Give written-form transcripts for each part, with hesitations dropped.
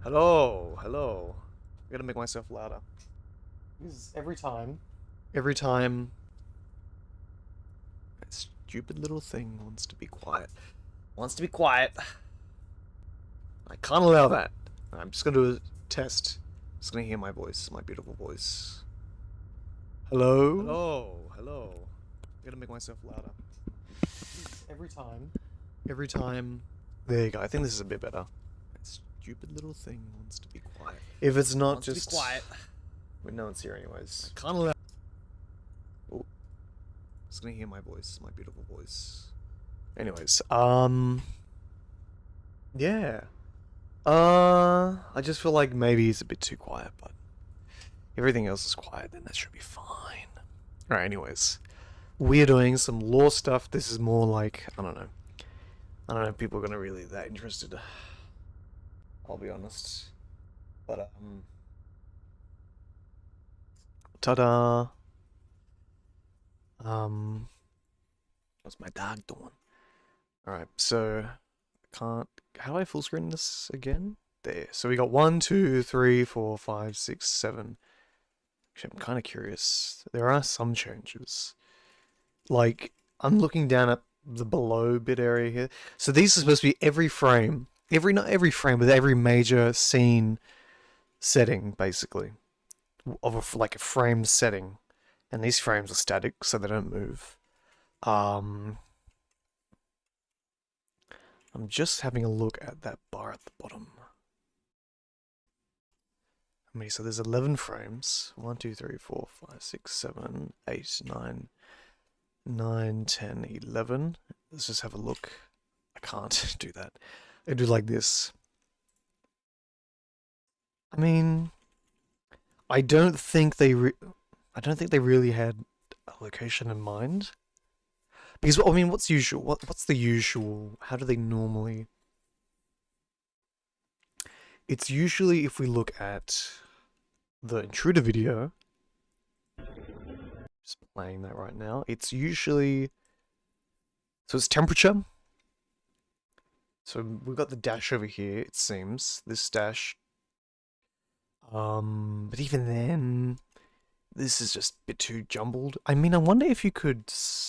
Hello, hello. I gotta make myself louder. Because every time that stupid little thing wants to be quiet. Wants to be quiet. I can't allow that. I'm just gonna do a test. Just gonna hear my voice, my beautiful voice. Hello? Hello, hello. I gotta make myself louder. Every time. Every time. There you go. I think this is a bit better. That stupid little thing wants to be quiet. If it's not wants just. To be quiet. But no one's here anyways. I can't allow. Oh. Just gonna hear my voice, my beautiful voice. Anyways, yeah. I just feel like maybe it's a bit too quiet, but everything else is quiet, then that should be fine. Alright, anyways. We're doing some lore stuff. This is more like, I don't know. I don't know if people are gonna really that interested. I'll be honest. But, ta-da! What's my dog doing? Alright, so can't how do I full screen this again? There. So we got 1, 2, 3, 4, 5, 6, 7. Actually, I'm kinda curious. There are some changes. Like, I'm looking down at the below bit area here. So these are supposed to be every frame. Not every frame, but every major scene setting, basically. Of like a frame setting. And these frames are static, so they don't move. I'm just having a look at that bar at the bottom. How many? So there's 11 frames. 1, 2, 3, 4, 5, 6, 7, 8, 9, 9, 10, 11. Let's just have a look. I can't do that. I do like this. I mean, I don't think they really had a location in mind. Because, I mean, what's usual? What's the usual? How do they normally... It's usually, if we look at the intruder video, just playing that right now, it's usually... So it's temperature. So we've got the dash over here, it seems. This dash. But even then... This is just a bit too jumbled. I mean, I wonder if you could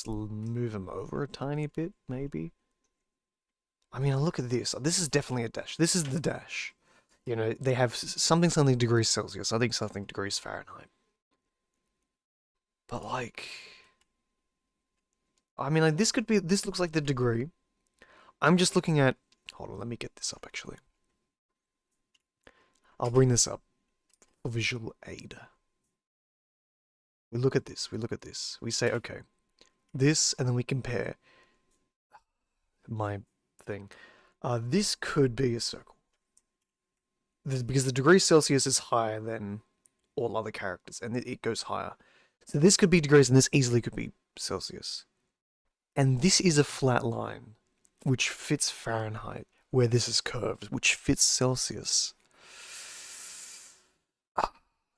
move them over a tiny bit, maybe? I mean, look at this. This is definitely a dash. This is the dash. You know, they have something degrees Celsius, something degrees Fahrenheit. But like... I mean, like, this looks like the degree. I'm just looking at... Hold on, let me get this up, actually. I'll bring this up for visual aid. We look at this, we say, okay, this, and then we compare my thing. This could be a circle. Because the degree Celsius is higher than all other characters, and it goes higher. So this could be degrees, and this easily could be Celsius. And this is a flat line, which fits Fahrenheit, where this is curved, which fits Celsius.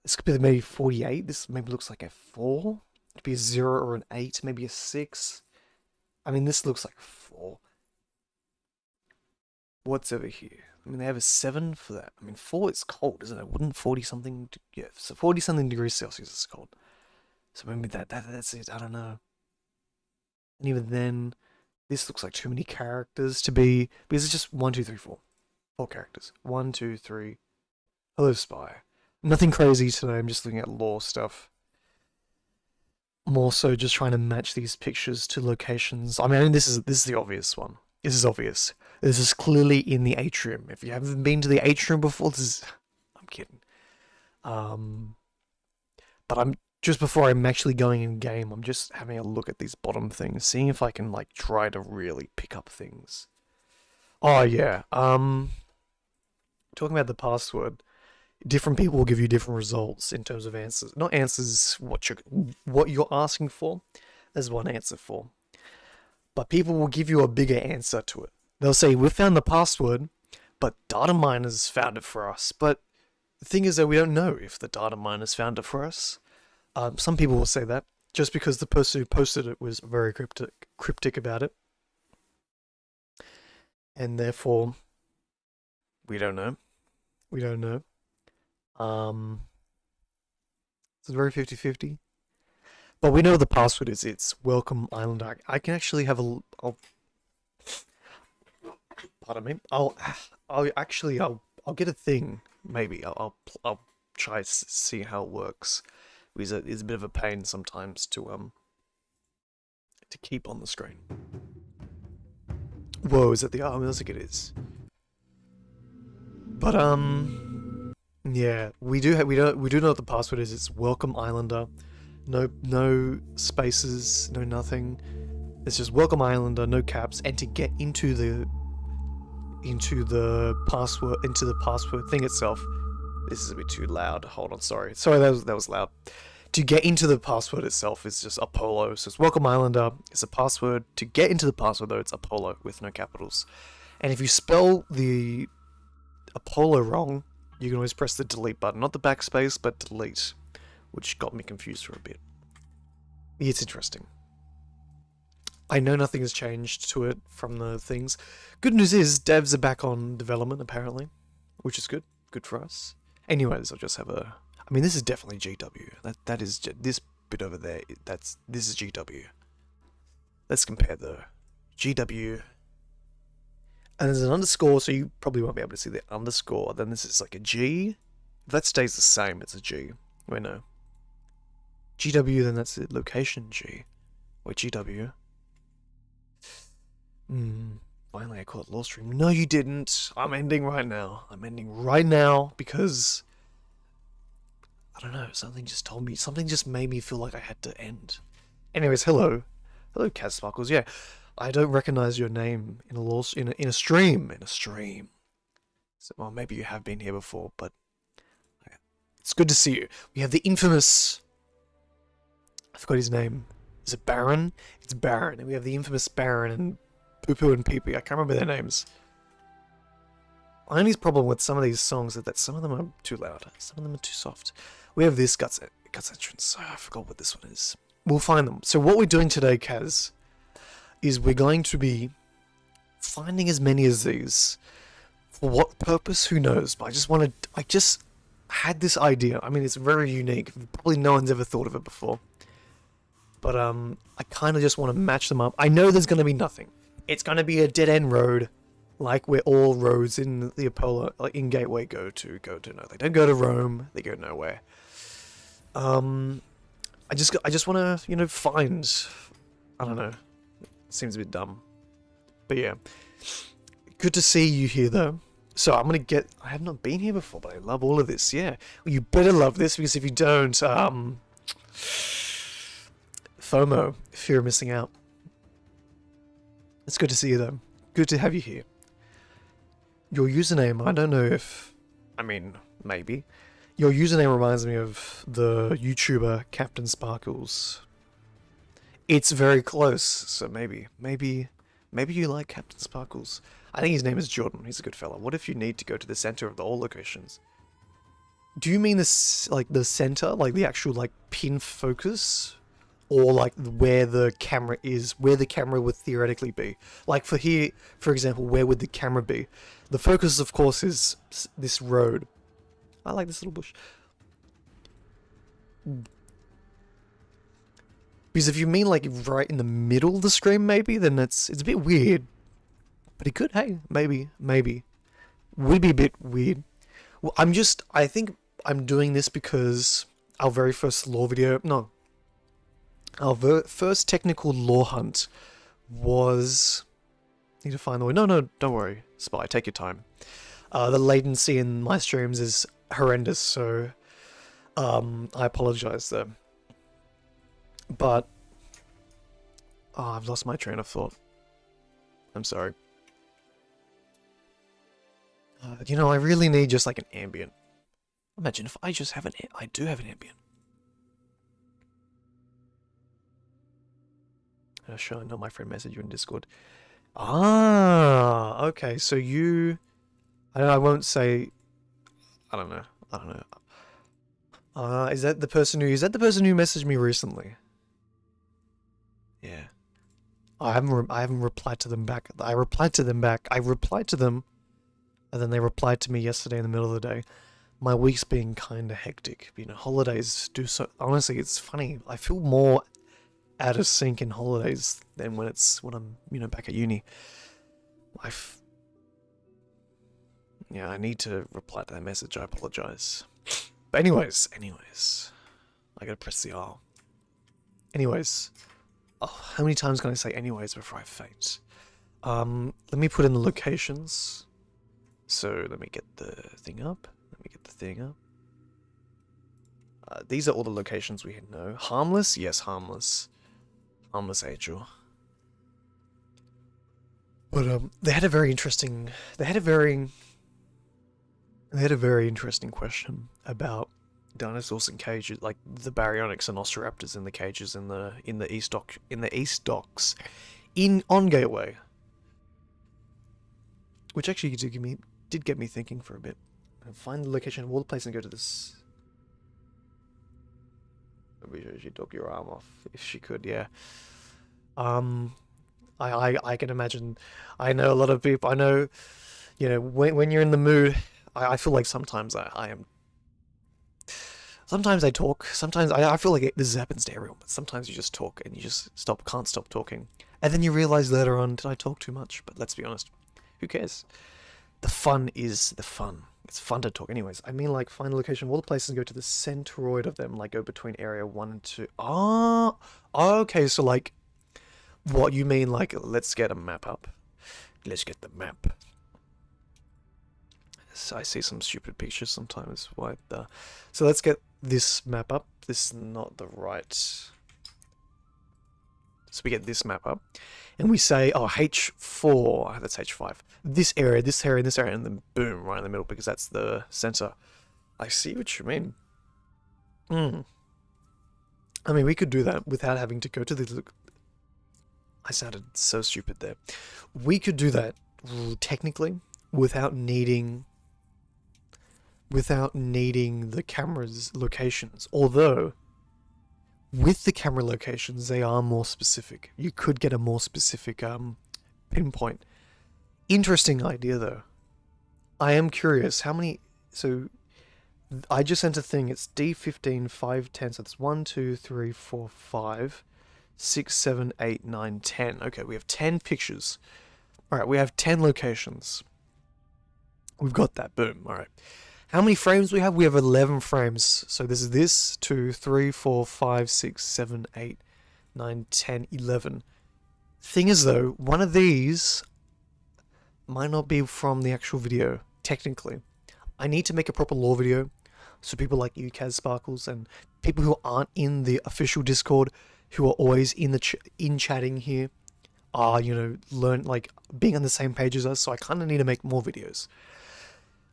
This could be maybe 48. This maybe looks like a 4. It could be a 0 or an 8, maybe a 6. I mean, this looks like a 4. What's over here? I mean, they have a 7 for that. I mean, 4 is cold, isn't it? Wouldn't 40-something... Yeah, so 40-something degrees Celsius is cold. So maybe that's it. I don't know. And even then, this looks like too many characters to be... Because it's just 1, 2, 3, 4. 4 characters. 1, 2, 3. Hello, Spy. Nothing crazy today, I'm just looking at lore stuff. More so just trying to match these pictures to locations. I mean, this is the obvious one. This is obvious. This is clearly in the atrium. If you haven't been to the atrium before, this is... I'm kidding. But I'm... Just before I'm actually going in game, I'm just having a look at these bottom things, seeing if I can, like, try to really pick up things. Oh, yeah. Talking about the password... Different people will give you different results in terms of answers. Not answers what you're asking for. There's one answer for. But people will give you a bigger answer to it. They'll say, we found the password, but data miners found it for us. But the thing is that we don't know if the data miners found it for us. Some people will say that, just because the person who posted it was very cryptic about it. And therefore, we don't know. We don't know. It's very 50-50. But we know what the password is. It's Welcome Island. I can actually have a. I'll, pardon me. I'll get a thing. Maybe I'll try to see how it works. Because it's a bit of a pain sometimes to keep on the screen. Whoa, is that the art music? It is. But yeah, we do know what the password is. It's Welcome Islander. No spaces, no nothing. It's just Welcome Islander, no caps, and to get into the password thing itself. This is a bit too loud. Hold on, sorry, that was loud. To get into the password itself is just Apollo. So it's Welcome Islander. It's a password. To get into the password though, it's Apollo with no capitals. And if you spell the Apollo wrong, you can always press the delete button, not the backspace, but delete, which got me confused for a bit. It's interesting. I know nothing has changed to it from the things. Good news is devs are back on development apparently, which is good. Good for us. Anyways, I'll just have a. I mean, this is definitely GW. That is this bit over there. This is GW. Let's compare the GW. And there's an underscore, so you probably won't be able to see the underscore. Then this is like a G. If that stays the same, it's a G. Wait, no. GW, then that's the location G. Wait, GW. Finally I caught Law Stream. No, you didn't. I'm ending right now. I'm ending right now because... I don't know, something just told me, something just made me feel like I had to end. Anyways, hello. Hello, Cat Sparkles. Yeah, I don't recognize your name in a stream. So, well, maybe you have been here before, but it's good to see you. We have the infamous... I forgot his name. Is it Baron? It's Baron. And we have the infamous Baron and Poo Poo and Pee Pee. I can't remember their names. My only problem with some of these songs is that some of them are too loud. Some of them are too soft. We have this Guts Entrance. I forgot what this one is. We'll find them. So what we're doing today, Kaz, is we're going to be finding as many as these. For what purpose? Who knows? But I just had this idea. I mean, it's very unique. Probably no one's ever thought of it before. But I kind of just want to match them up. I know there's going to be nothing. It's going to be a dead-end road, like where all roads in the Apollo, like in Gateway, go to no. They don't go to Rome. They go nowhere. I just want to, find. I don't know. Seems a bit dumb, but yeah. Good to see you here, though. So I'm gonna get. I have not been here before, but I love all of this. Yeah, well, you better love this because if you don't, FOMO, fear of missing out. It's good to see you, though. Good to have you here. Your username, I don't know if... I mean, maybe. Your username reminds me of the YouTuber Captain Sparkles. It's very close, so maybe you like Captain Sparkles. I think his name is Jordan. He's a good fella. What if you need to go to the center of all locations? Do you mean this, like, the center? Like, the actual, like, pin focus? Or like where the camera is, where the camera would theoretically be. Like for here, for example, where would the camera be? The focus, of course, is this road. I like this little bush. Because if you mean like right in the middle of the screen, maybe, then it's a bit weird. But it could, hey, maybe. Would be a bit weird. Well, I think I'm doing this because our very first lore video, no. Our first technical lore hunt was... Need to find the way. No, don't worry. Spy, take your time. The latency in my streams is horrendous, so I apologize there. But... Oh, I've lost my train of thought. I'm sorry. I really need just like an ambient. Imagine if I just have an... I do have an ambient. Sure, I know my friend messaged you in Discord. Ah, okay. So you, I won't say. I don't know. Is that the person who messaged me recently? Yeah. I haven't replied to them back. I replied to them. And then they replied to me yesterday in the middle of the day. My week's been kind of hectic. You know, holidays do so... Honestly, it's funny. I feel more out of sync in holidays than when I'm, you know, back at uni. Yeah, I need to reply to that message. I apologize. But anyways. I gotta press the R. Anyways. Oh, how many times can I say anyways before I faint? Let me put in the locations. So, let me get the thing up. These are all the locations we know. Harmless? Yes, harmless. Harmless Angel. But, they had a very interesting question about dinosaurs in cages, like the baryonyx and osteoraptors in the cages in the East Docks on Gateway, which actually did get me thinking for a bit. Find the location of all the places and go to this. Maybe she took your arm off if she could, yeah. I can imagine. I know a lot of people. I know, you know, when you're in the mood. I feel like sometimes I am. Sometimes I talk. Sometimes I feel like this happens to everyone. But sometimes you just talk and you just can't stop talking, and then you realize later on, did I talk too much? But let's be honest, who cares? The fun is the fun. It's fun to talk. Anyways, I mean, like, find the location of all the places and go to the centroid of them, like go between area 1 and 2. Oh, okay. So like, what you mean? Like, let's get a map up. Let's get the map. So I see some stupid pictures sometimes. So let's get this map up. This is not the right. So we get this map up, and we say, oh, H4. That's H5. This area, and then boom, right in the middle, because that's the center. I see what you mean. I mean, we could do that without having to go to the. I sounded so stupid there. We could do that technically without needing the camera's locations. Although, with the camera locations, they are more specific. You could get a more specific pinpoint. Interesting idea, though. I am curious, how many... So, I just sent a thing. It's D15, 5, 10. So, that's 1, 2, 3, 4, 5, 6, 7, 8, 9, 10. Okay, we have 10 pictures. Alright, we have 10 locations. We've got that. Boom. Alright. How many frames we have? We have 11 frames. So this is this, 2, 3, 4, 5, 6, 7, 8, 9, 10, 11. Thing is though, one of these might not be from the actual video, technically. I need to make a proper lore video, so people like you, Kaz Sparkles, and people who aren't in the official Discord, who are always in the chatting here, are, you know, like, being on the same page as us, so I kind of need to make more videos.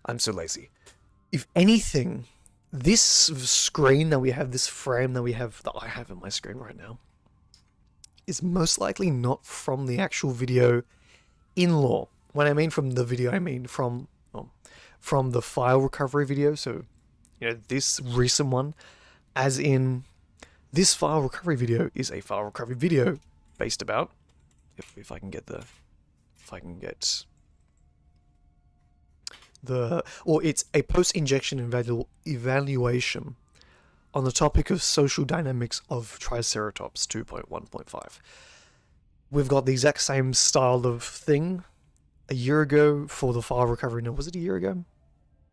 I'm so lazy. If anything, this screen that we have, this frame that I have on my screen right now, is most likely not from the actual video in lore. When I mean from the video, I mean from the file recovery video. So, you know, this recent one, as in, this file recovery video is a file recovery video based about, if I can get or it's a post-injection evaluation on the topic of social dynamics of Triceratops 2.1.5. We've got the exact same style of thing a year ago for the file recovery. No, was it a year ago?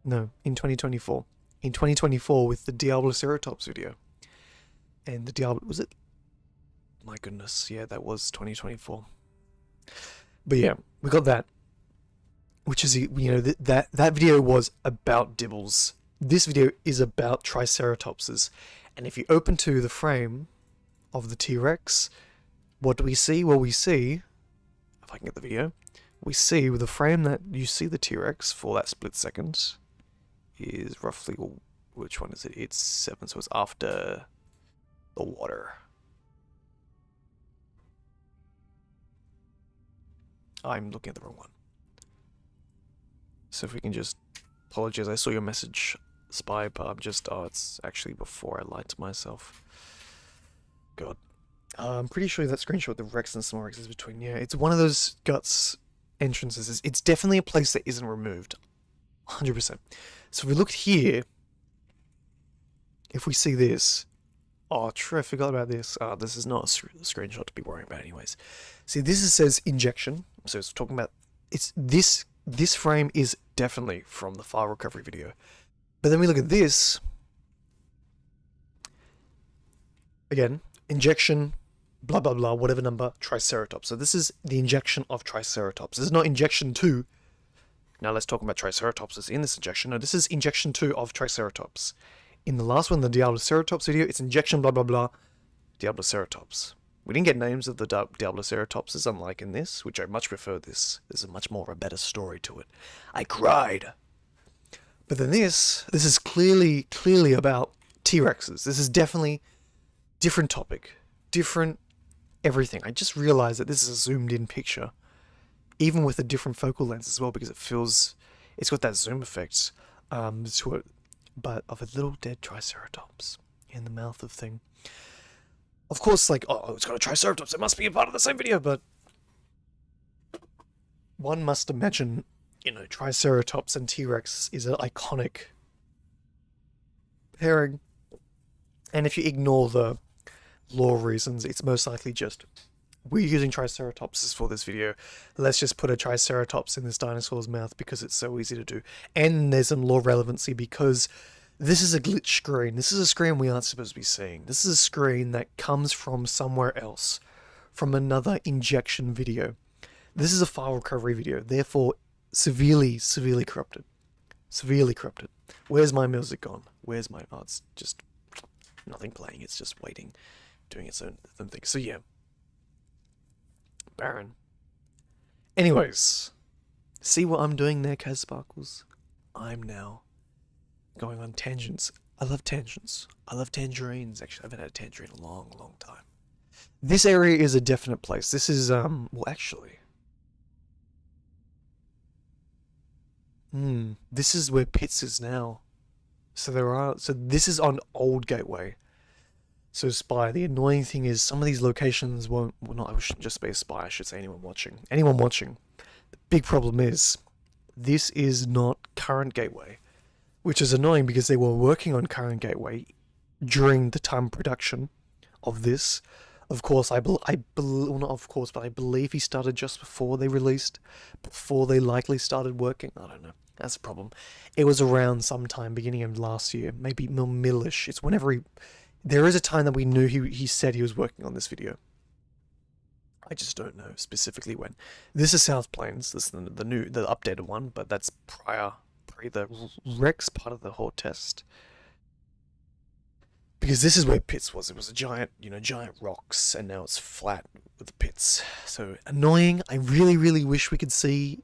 No, in 2024. In 2024 with the Diabloceratops video. And the Diablo... Was it? My goodness, yeah, that was 2024. But yeah, we got that. Which is, you know, that video was about Dibbles. This video is about Triceratopses. And if you open to the frame of the T-Rex, what do we see? Well, we see, if I can get the video, we see with the frame that you see the T-Rex for that split second is roughly, which one is it? It's 7, so it's after the water. I'm looking at the wrong one. So if we can just... Apologies, I saw your message, Spy, but I'm just... Oh, it's actually before I lied to myself. God. I'm pretty sure that screenshot with the Rex and Smorex is between... Yeah, it's one of those guts entrances. It's definitely a place that isn't removed. 100%. So if we looked here, if we see this, oh, true, I forgot about this. This is not a screenshot to be worrying about anyways. See, says injection, so it's talking about, it's this frame is definitely from the file recovery video. But then we look at this, again, injection, blah blah blah, whatever number, Triceratops. So this is the injection of Triceratops. This is not injection 2. Now let's talk about Triceratops is in this injection. No, this is injection 2 of Triceratops. In the last one, the Diabloceratops video, it's injection blah blah blah, Diabloceratops. We didn't get names of the Diabloceratopses, unlike in this, which I much prefer this. There's a much more a better story to it. I cried. But then this is clearly about T-Rexes. This is definitely different topic, different everything. I just realized that this is a zoomed in picture, even with a different focal length as well, because it's got that zoom effect to it, but of a little dead Triceratops in the mouth of thing. Of course, like, oh, it's got a Triceratops, it must be a part of the same video, but one must imagine, you know, Triceratops and T-Rex is an iconic pairing. And if you ignore the lore reasons, it's most likely just, we're using Triceratopses for this video. Let's just put a Triceratops in this dinosaur's mouth because it's so easy to do. And there's some lore relevancy because this is a glitch screen. This is a screen we aren't supposed to be seeing. This is a screen that comes from somewhere else, from another injection video. This is a file recovery video, therefore severely corrupted. Severely corrupted. Where's my music gone? Where's my... Oh, it's just nothing playing. It's just waiting, doing its own thing. So yeah. Baron. Anyways, see what I'm doing there, Kaz Sparkles? I'm now going on tangents. I love tangents. I love tangerines. Actually, I haven't had a tangerine in a long time. This area is a definite place. This is, well, actually... this is where Pitts is now. So this is on Old Gateway. So Spy, the annoying thing is some of these locations won't, well not, I shouldn't just be a Spy, I should say anyone watching. Anyone watching. The big problem is, this is not current Gateway. Which is annoying because they were working on current Gateway during the time of production of this. Of course, well not of course, but I believe he started just before they released, before they likely started working. I don't know. That's a problem. It was around sometime beginning of last year, maybe millish. It's whenever there is a time that we knew he said he was working on this video. I just don't know specifically when. This is South Plains. This is the updated one, but that's pre the Rex part of the whole test. Because this is where Pitts was. It was a giant, giant rocks, and now it's flat with the pits. So annoying. I really wish we could see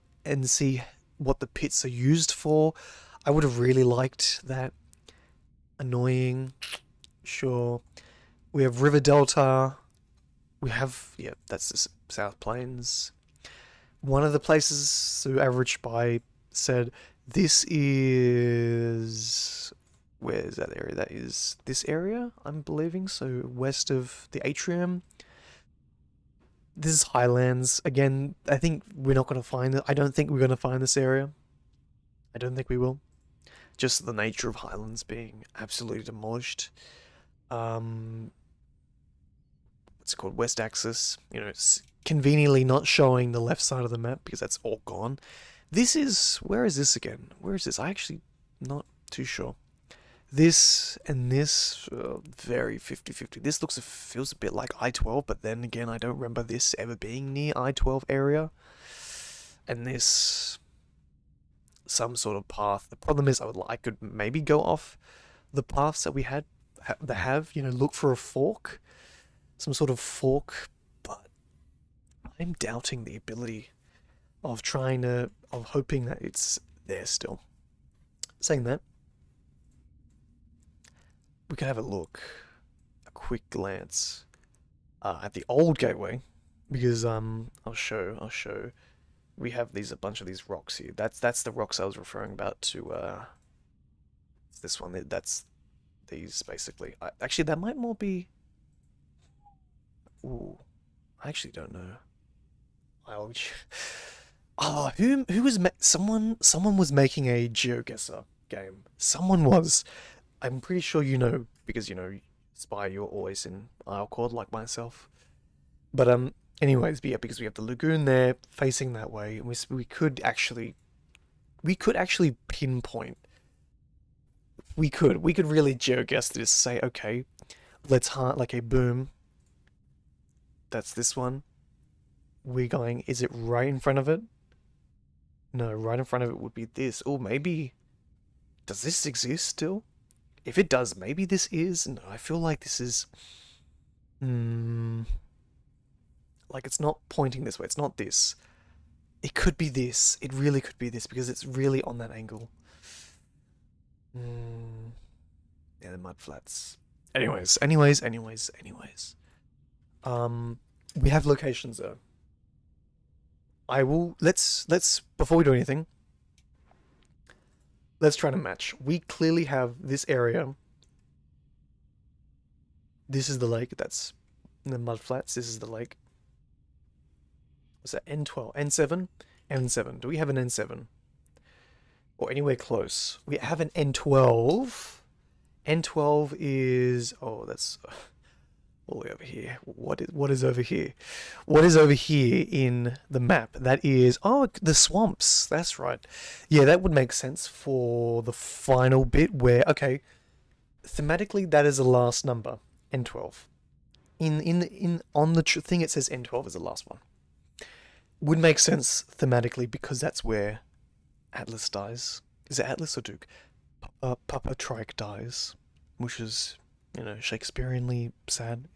what the pits are used for. I would have really liked that. Annoying. Sure. We have River Delta. We have, yeah, that's the South Plains. One of the places, so Average Spy said, this is... Where is that area? That is this area, I'm believing. So west of the atrium. This is Highlands. Again, I think we're not going to find it. I don't think we're going to find this area. I don't think we will. Just the nature of Highlands being absolutely demolished. What's it called? West Axis. It's conveniently not showing the left side of the map because that's all gone. This is... Where is this again? Where is this? I actually not too sure. This and this, very 50-50. This feels a bit like I-12, but then again, I don't remember this ever being near I-12 area. And this, some sort of path. The problem is, I could maybe go off the paths that we had, look for a fork, some sort of fork. But I'm doubting the ability of hoping that it's there still. Saying that, we can have a look, a quick glance at the old gateway, because I'll show. We have a bunch of these rocks here. That's the rocks I was referring about to this one. That's these basically. Actually, that might more be. Ooh, I actually don't know. Oh, who was someone was making a GeoGuessr game. Someone was. I'm pretty sure you know because Spy, you're always in Islecord like myself. But anyways, but yeah, because we have the lagoon there facing that way, and we could actually pinpoint. We could really GeoGuess this. Say, okay, let's hunt like a boom. That's this one. We're going. Is it right in front of it? No, right in front of it would be this. Or maybe does this exist still? If it does, maybe this is. No, I feel like this is. Hmm. Like it's not pointing this way. It's not this. It could be this. It really could be this because it's really on that angle. Hmm. Yeah, the mud flats. Anyways. We have locations though. I will. Let's before we do anything, let's try to match. We clearly have this area. This is the lake. That's the mud flats. This is the lake. What's that? N12, N7, N7. Do we have an N7 or anywhere close? We have an N12. N12 is that's all the way over here. What is over here? What is over here in the map? That is the swamps. That's right. Yeah, that would make sense for the final bit where okay, thematically that is the last number, N12. In on the thing it says N12 is the last one. Would make sense thematically because that's where Atlas dies. Is it Atlas or Duke? Papa Trike dies, which is Shakespeareanly sad.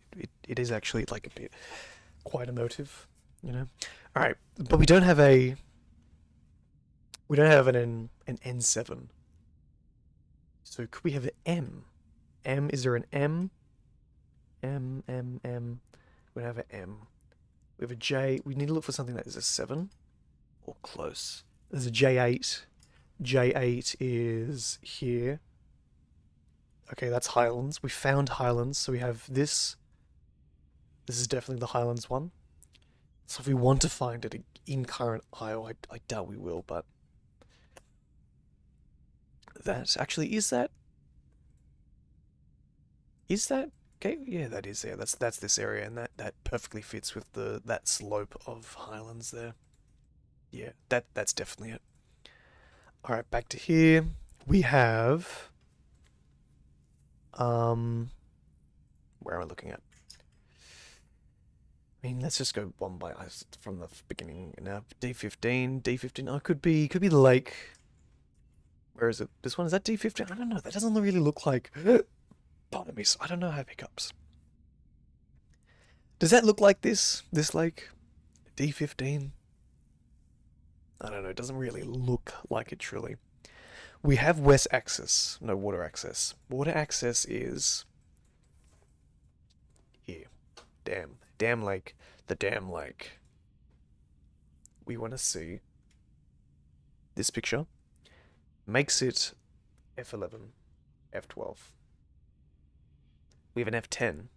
It is actually like a bit quite emotive, All right, but we don't have an N7. So could we have an M? M, is there an M? M. We don't have an M. We have a J. We need to look for something that is a 7 or close. There's a J8. J8 is here. Okay, that's Highlands. We found Highlands, so we have this. This is definitely the Highlands one. So if we want to find it in current Isle, I doubt we will, but that actually is that okay? Yeah, that is there. That's this area, and that perfectly fits with that slope of Highlands there. Yeah, that's definitely it. All right, back to here. We have where am I looking at? I mean, let's just go one by from the beginning. Now, D15. Oh, could be the lake. Where is it? This one, is that D15? I don't know. That doesn't really look like. Pardon me. I don't know how hiccups. Does that look like this? This lake, D15. I don't know. It doesn't really look like it truly. We have west access, no water access. Water access is here. Dam lake. The dam lake. We want to see this picture. Makes it F11, F12. We have an F10.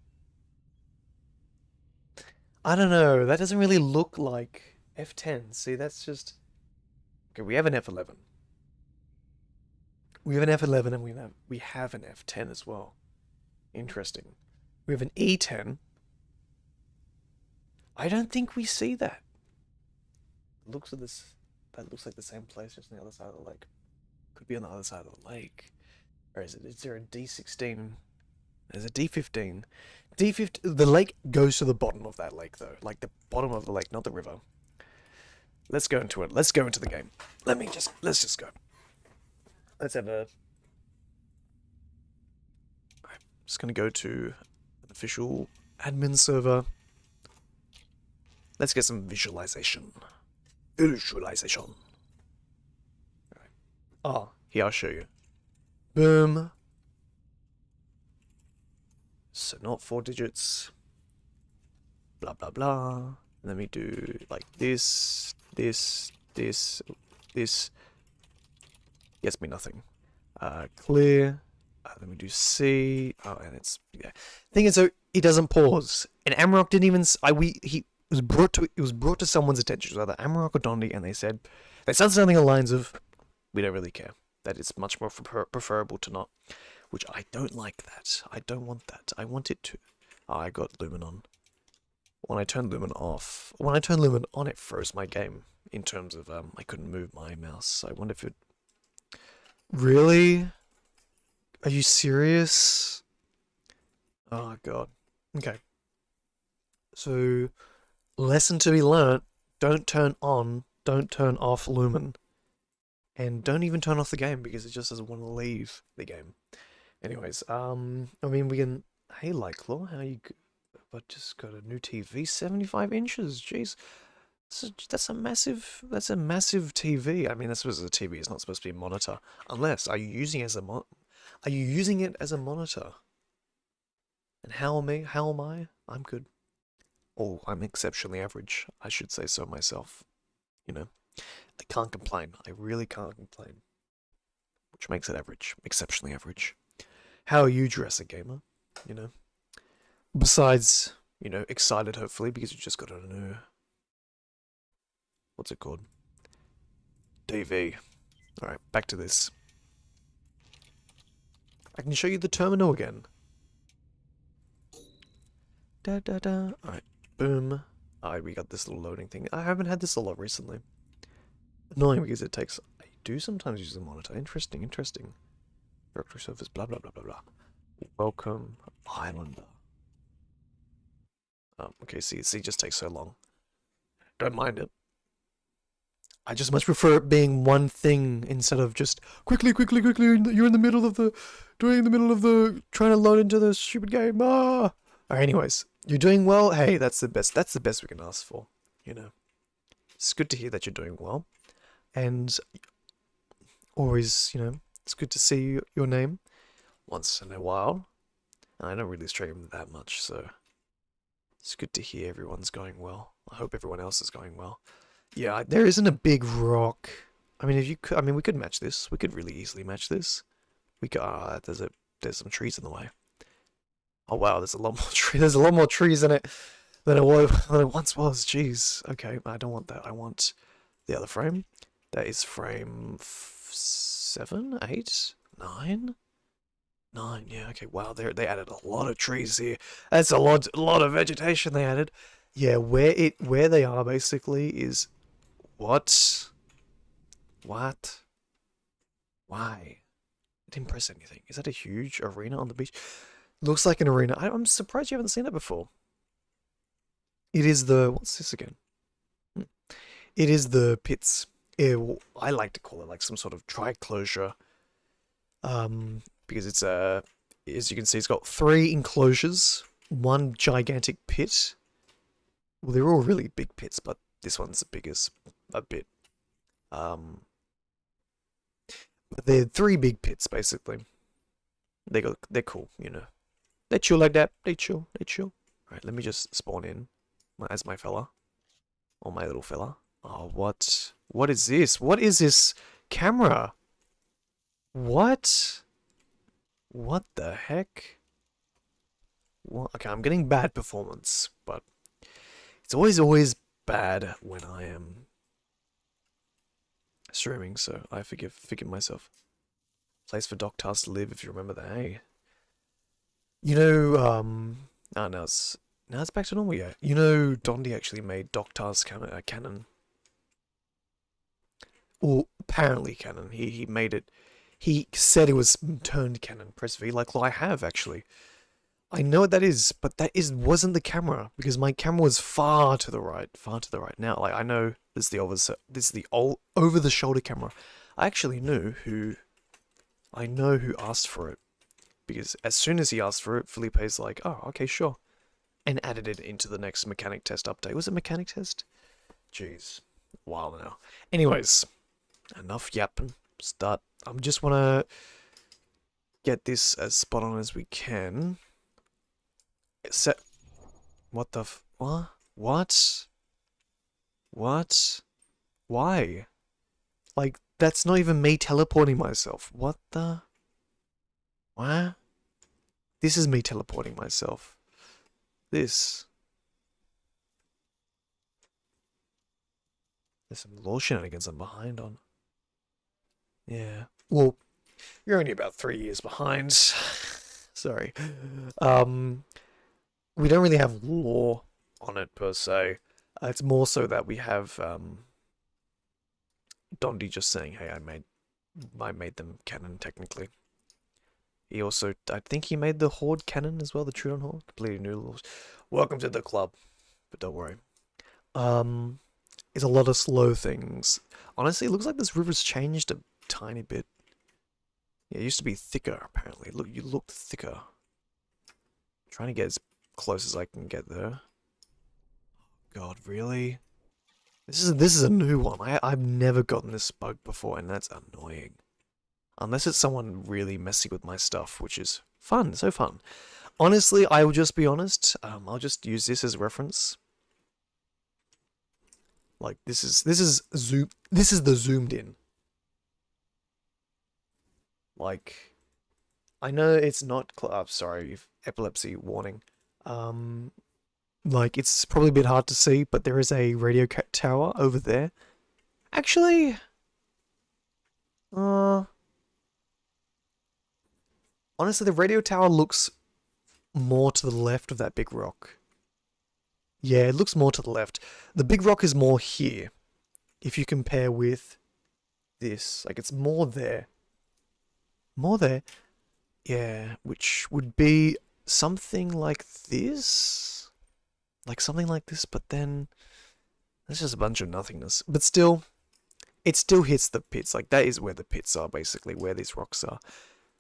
I don't know. That doesn't really look like F10. See, that's just okay. We have an F11. We have an F11 and we have an F10 as well. Interesting. We have an E10. I don't think we see that. Looks at this. That looks like the same place, just on the other side of the lake. Could be on the other side of the lake. Or is it? Is there a D16? There's a D15. D15. The lake goes to the bottom of that lake, though. Like the bottom of the lake, not the river. Let's go into it. Let's go into the game. Let's just go. Let's have a. I'm just gonna go to an official admin server. Let's get some visualization. Visualization. Right. Oh, here, I'll show you. Boom. So not 4 digits. Blah, blah, blah. Let me do like this. Gets me nothing. Clear. Let me do C. Oh, and it's, yeah. Thing is, so it doesn't pause. And Amrock didn't even, it was brought to someone's attention, it was either Amarok or Dondi, and they said something along the lines of, "We don't really care. That it's much more preferable to not." Which I don't like that. I don't want that. I want it to. Oh, I got Lumen on. When I turned Lumen off, when I turned Lumen on, it froze my game in terms of I couldn't move my mouse. I wonder if it. Really? Are you serious? Oh god. Okay. So, lesson to be learnt: don't turn off Lumen, and don't even turn off the game because it just doesn't want to leave the game. Anyways, I mean, we can. Hey, Lyclaw, how you? But just got a new TV, 75 inches. Jeez, that's a massive. That's a massive TV. I mean, that's supposed to be a TV. It's not supposed to be a monitor. Unless, are you using it as a Are you using it as a monitor? And how am I? I'm good. Oh, I'm exceptionally average. I should say so myself. You know, I can't complain. I really can't complain. Which makes it average, exceptionally average. How are you, Jurassic Gamer? You know, besides, excited hopefully because you just got a new, what's it called? DV. Alright, back to this. I can show you the terminal again. Da da da. Alright, boom. Alright, we got this little loading thing. I haven't had this a lot recently. Annoying because it takes. I do sometimes use the monitor. Interesting, interesting. Directory service, blah blah blah blah blah. Welcome, Islander. Okay, see, it just takes so long. Don't mind it. I just much prefer it being one thing instead of just quickly. You're in the middle of the, trying to load into the stupid game. Ah. Alright, anyways, you're doing well. Hey, that's the best. That's the best we can ask for. It's good to hear that you're doing well, and always, it's good to see your name once in a while. And I don't really stream that much, so it's good to hear everyone's going well. I hope everyone else is going well. Yeah, there isn't a big rock. I mean, we could match this. We could really easily match this. We could. There's some trees in the way. Oh wow, there's a lot more There's a lot more trees in it than it once was. Jeez. Okay, I don't want that. I want the other frame. That is frame 7, 8, 9. 9. Yeah. Okay. Wow. They added a lot of trees here. That's a lot of vegetation they added. Yeah. Where they are basically is. What? What? Why? It didn't press anything. Is that a huge arena on the beach? Looks like an arena. I'm surprised you haven't seen that before. It is the... What's this again? It is the pits. I like to call it like some sort of tri-closure. Because it's as you can see, it's got 3 enclosures. 1 gigantic pit. Well, they're all really big pits, but this one's the biggest. A bit. But they're 3 big pits, basically. They're cool, They chill like that. They chill. Alright, let me just spawn in as my fella. Or my little fella. Oh, what? What is this? What is this camera? What? What the heck? What? Okay, I'm getting bad performance, but it's always bad when I am streaming, so I forgive myself. Place for Doctars to live, if you remember that. Hey, oh, now it's back to normal. Yeah, Dondi actually made Doctars canon, or apparently canon. He made it. He said it was turned canon. Press V, like I have actually. I know what that is, but wasn't the camera because my camera was far to the right. Now, like I know this is the over the shoulder camera. I actually knew who. I know who asked for it because as soon as he asked for it, Felipe's like, "Oh, okay, sure," and added it into the next mechanic test update. Was it mechanic test? Jeez, a while now. Anyways, enough yapping. Start. I just want to get this as spot on as we can. Set. What the what? What? Why? Like, that's not even me teleporting myself. What the? What? This is me teleporting myself. This. There's some law shenanigans I'm behind on. Yeah. Well, you're only about 3 years behind. Sorry. We don't really have law on it per se. It's more so that we have Dondi just saying, "Hey, I made them canon technically." He also, I think he made the Horde canon as well, the Trudon Horde. Completely new laws. Welcome to the club, but don't worry. It's a lot of slow things. Honestly, it looks like this river's changed a tiny bit. Yeah, it used to be thicker, apparently. Look, you looked thicker. I'm trying to get as close as I can get there. God, really? This is a new one. I've never gotten this bug before, and that's annoying. Unless it's someone really messing with my stuff, which is fun, so fun. Honestly, I will just be honest. I'll just use this as reference. Like this is the zoomed in. Like, I know it's not. Sorry, epilepsy warning. Like it's probably a bit hard to see, but there is a radio tower over there. Actually, honestly, the radio tower looks more to the left of that big rock. Yeah, it looks more to the left. The big rock is more here. If you compare with this, like it's more there. More there. Yeah, which would be something like this. Like something like this, but then there's just a bunch of nothingness. But still, it still hits the pits. Like that is where the pits are, basically, where these rocks are.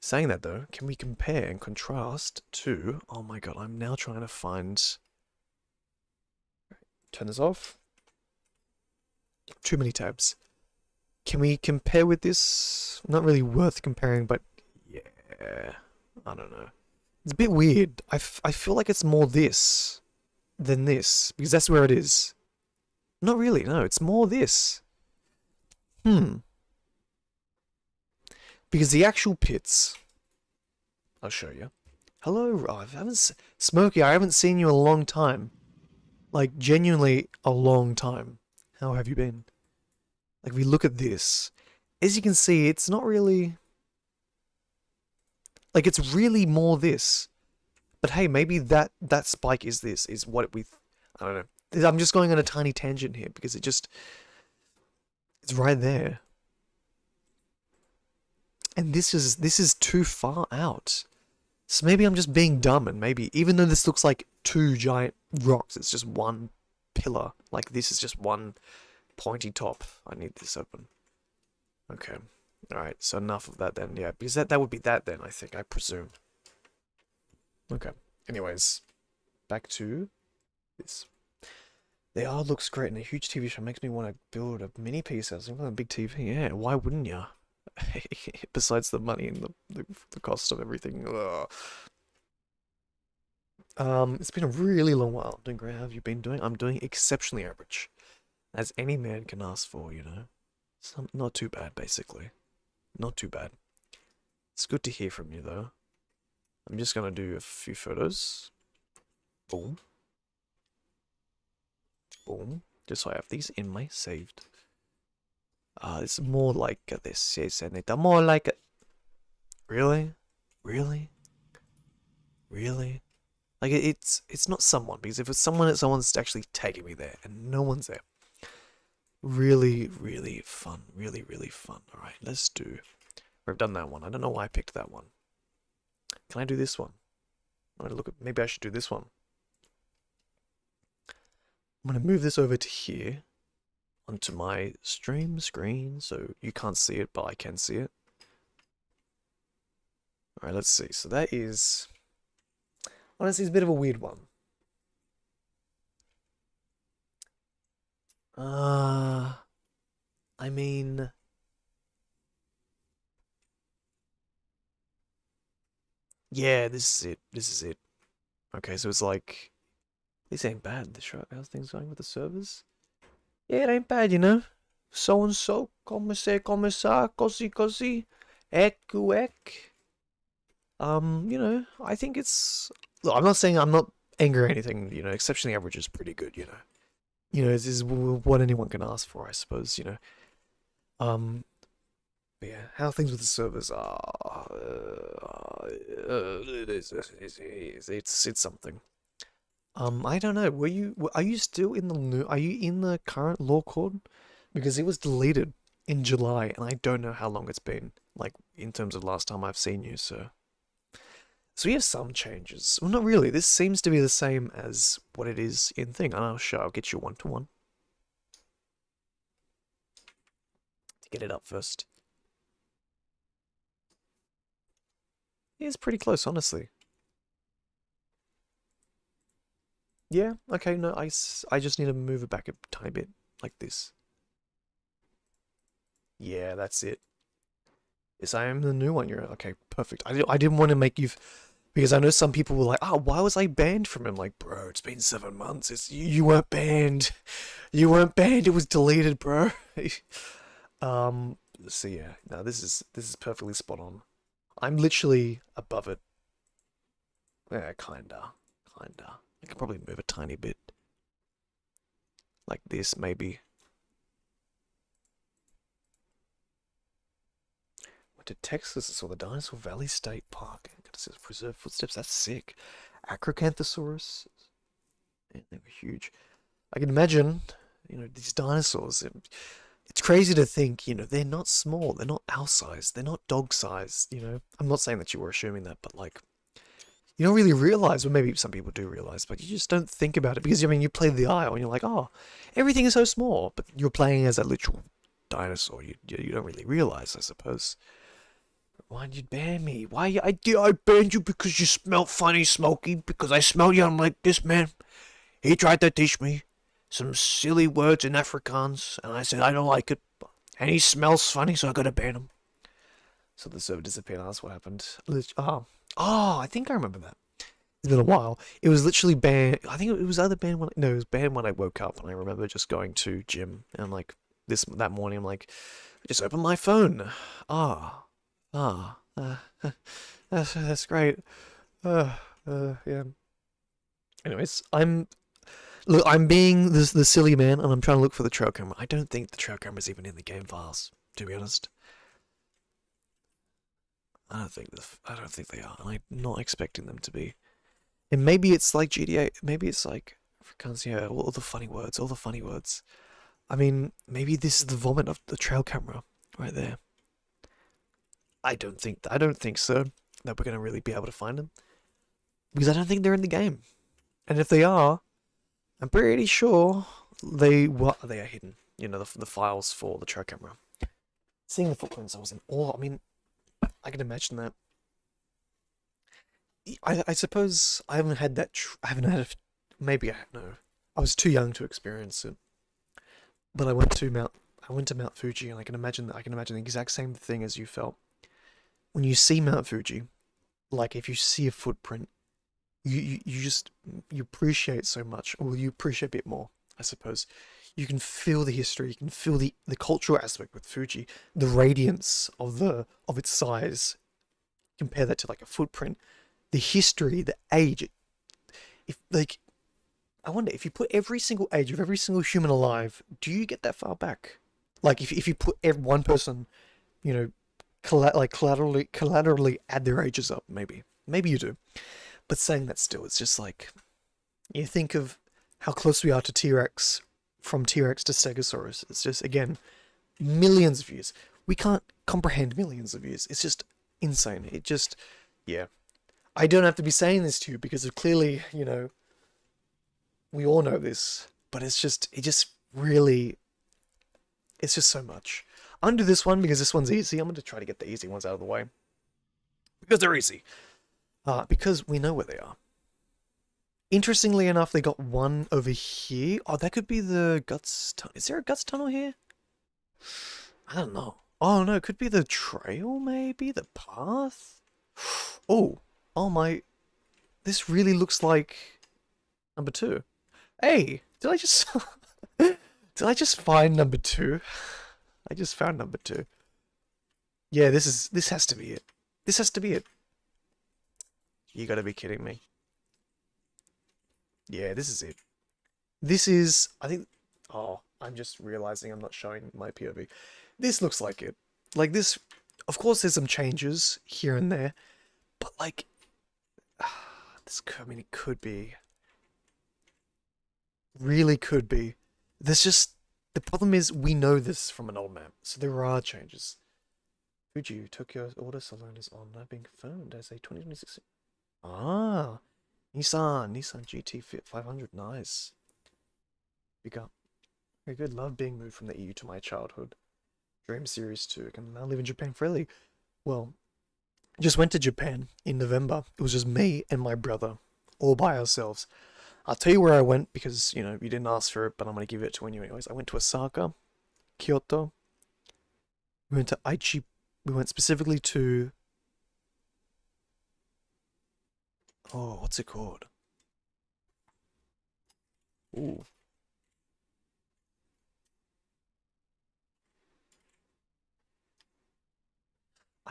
Saying that though, can we compare and contrast to... Oh my god, I'm now trying to find... Turn this off. Too many tabs. Can we compare with this? Not really worth comparing, but yeah, I don't know. It's a bit weird. I feel like it's more this than this, because that's where it is. Not really, no, it's more this. Because the actual pits... I'll show you. Hello, Smokey, I haven't seen you in a long time. Like, genuinely a long time. How have you been? Like, we look at this. As you can see, it's not really... Like, it's really more this. But hey, maybe that spike is this, is what we... I don't know. I'm just going on a tiny tangent here, because it just... It's right there. And this is too far out. So maybe I'm just being dumb, and maybe, even though this looks like two giant rocks, it's just one pillar. Like, this is just one pointy top. I need this open. Okay. Alright, so enough of that then, yeah. Because that would be that then, I think, I presume. Okay. Anyways, back to this. The art looks great, and a huge TV show makes me want to build a mini piece. I was thinking, a big TV, yeah, why wouldn't you? Besides the money and the cost of everything. Ugh. It's been a really long while. I'm doing great. How have you been doing? I'm doing exceptionally average. As any man can ask for, you know. Not too bad, basically. Not too bad. It's good to hear from you, though. I'm just gonna do a few photos. Boom. Boom. Just so I have these in my saved. It's more like this. Yes, and it's more like it. Really? Really? Really? Like, it's not someone, because if it's someone, someone's actually taking me there, and no one's there. Really, really fun. Really, really fun. Alright, let's do... We've done that one. I don't know why I picked that one. Can I do this one? I'm gonna look at... Maybe I should do this one. I'm gonna move this over to here. Onto my stream screen, so you can't see it, but I can see it. Alright, let's see. So that is... Honestly, it's a bit of a weird one. I mean... Yeah, this is it. This is it. Okay, so it's like... This ain't bad. How's things going with the servers? Yeah, it ain't bad, you know. So and so, come sa, così. Ek. You know, I think it's... Look, I'm not saying I'm not angry or anything, you know, exceptionally average is pretty good, you know. You know, this is what anyone can ask for, I suppose. You know. Um, but yeah, how things with the servers are. It's something. I don't know. Are you still in the new? Are you in the current law court? Because it was deleted in July, and I don't know how long it's been. Like in terms of last time I've seen you, so we have some changes. Well, not really. This seems to be the same as what it is in Thing. And I'll get you one to one to get it up first. It's pretty close, honestly. Yeah. Okay. No, I just need to move it back a tiny bit, like this. Yeah, that's it. Yes, I am the new one. You're okay. Perfect. I didn't want to make you, because I know some people were like, "Oh, why was I banned from him?" Like, bro, it's been 7 months. You weren't banned. You weren't banned. It was deleted, bro. um. So yeah, no, this is perfectly spot on. I'm literally above it. Yeah, kinda. I can probably move a tiny bit, like this, maybe. Went to Texas and saw the Dinosaur Valley State Park. It says preserved footsteps. That's sick. Acrocanthosaurus. Yeah, they were huge. I can imagine, these dinosaurs. It's crazy to think, they're not small. They're not our size. They're not dog size. I'm not saying that you were assuming that, but like, you don't really realize, or maybe some people do realize, but you just don't think about it because, I mean, you play the Isle and you're like, oh, everything is so small, but you're playing as a literal dinosaur. You don't really realize, I suppose. Why'd you ban me? I banned you because you smelled funny, Smokey. Because I smell you. I'm like, this man, he tried to teach me some silly words in Afrikaans, and I said I don't like it. And he smells funny, so I gotta ban him. So the server disappeared. That's what happened. I think I remember that. It's been a while. It was literally banned. I think it was either banned when no, it was banned when I woke up, and I remember just going to gym and like that morning. I'm like, I just opened my phone. Ah, that's great. Yeah. Anyways, I'm being the silly man, and I'm trying to look for the trail camera. I don't think the trail camera's even in the game files, to be honest. I don't think they are, and I'm not expecting them to be. And maybe it's like GTA. Maybe it's like Afrikaans. Yeah, all the funny words. All the funny words. I mean, maybe this is the vomit of the trail camera right there. I don't think so. That we're gonna really be able to find them because I don't think they're in the game. And if they are, I'm pretty sure they are hidden. The files for the trail camera. Seeing the footprints, I was in awe. I mean, I can imagine that. I suppose I haven't had that. I haven't had. Maybe I no. I was too young to experience it. But I went to Mount Fuji, and I can imagine the exact same thing as you felt when you see Mount Fuji. Like if you see a footprint, you just you appreciate so much, or you appreciate a bit more, I suppose. You can feel the history, you can feel the cultural aspect with Fuji, the radiance of its size. Compare that to like a footprint, the history, the age. If like, I wonder if you put every single age of every single human alive, do you get that far back? Like if you put one person, you know, collaterally add their ages up, maybe you do. But saying that still, it's just like you think of how close we are to T-Rex, from T-Rex to Stegosaurus. It's just again millions of years. We can't comprehend millions of years. It's just insane. It just, yeah. I don't have to be saying this to you because of clearly, we all know this. But it just really, it's just so much. I'm gonna do this one because this one's easy. I'm gonna try to get the easy ones out of the way because they're easy. Because we know where they are. Interestingly enough, they got one over here. Oh, that could be the Guts Tunnel. Is there a Guts Tunnel here? I don't know. Oh, no, it could be the trail, maybe? The path? Oh, oh my. This really looks like number 2. Hey, did I just... did I just find number 2? I just found number 2. Yeah, this has to be it. This has to be it. You gotta be kidding me. Yeah, this is it. This is, I think, Oh, I'm just realizing I'm not showing my POV. This looks like it. Like this, of course there's some changes here and there, but like, I mean, it could be. Really could be. There's just, the problem is we know this from an old map, so there are changes. Fuji, Tokyo's order salon is on, now being confirmed as a 2026. Ah, Nissan GT Fit 500, nice. Big up. Very good, love being moved from the EU to my childhood. Dream Series 2, can now live in Japan freely. Well, just went to Japan in November. It was just me and my brother, all by ourselves. I'll tell you where I went because, you know, you didn't ask for it, but I'm going to give it to you anyways. I went to Osaka, Kyoto. We went to Aichi. We went specifically to... Oh, what's it called? Ooh.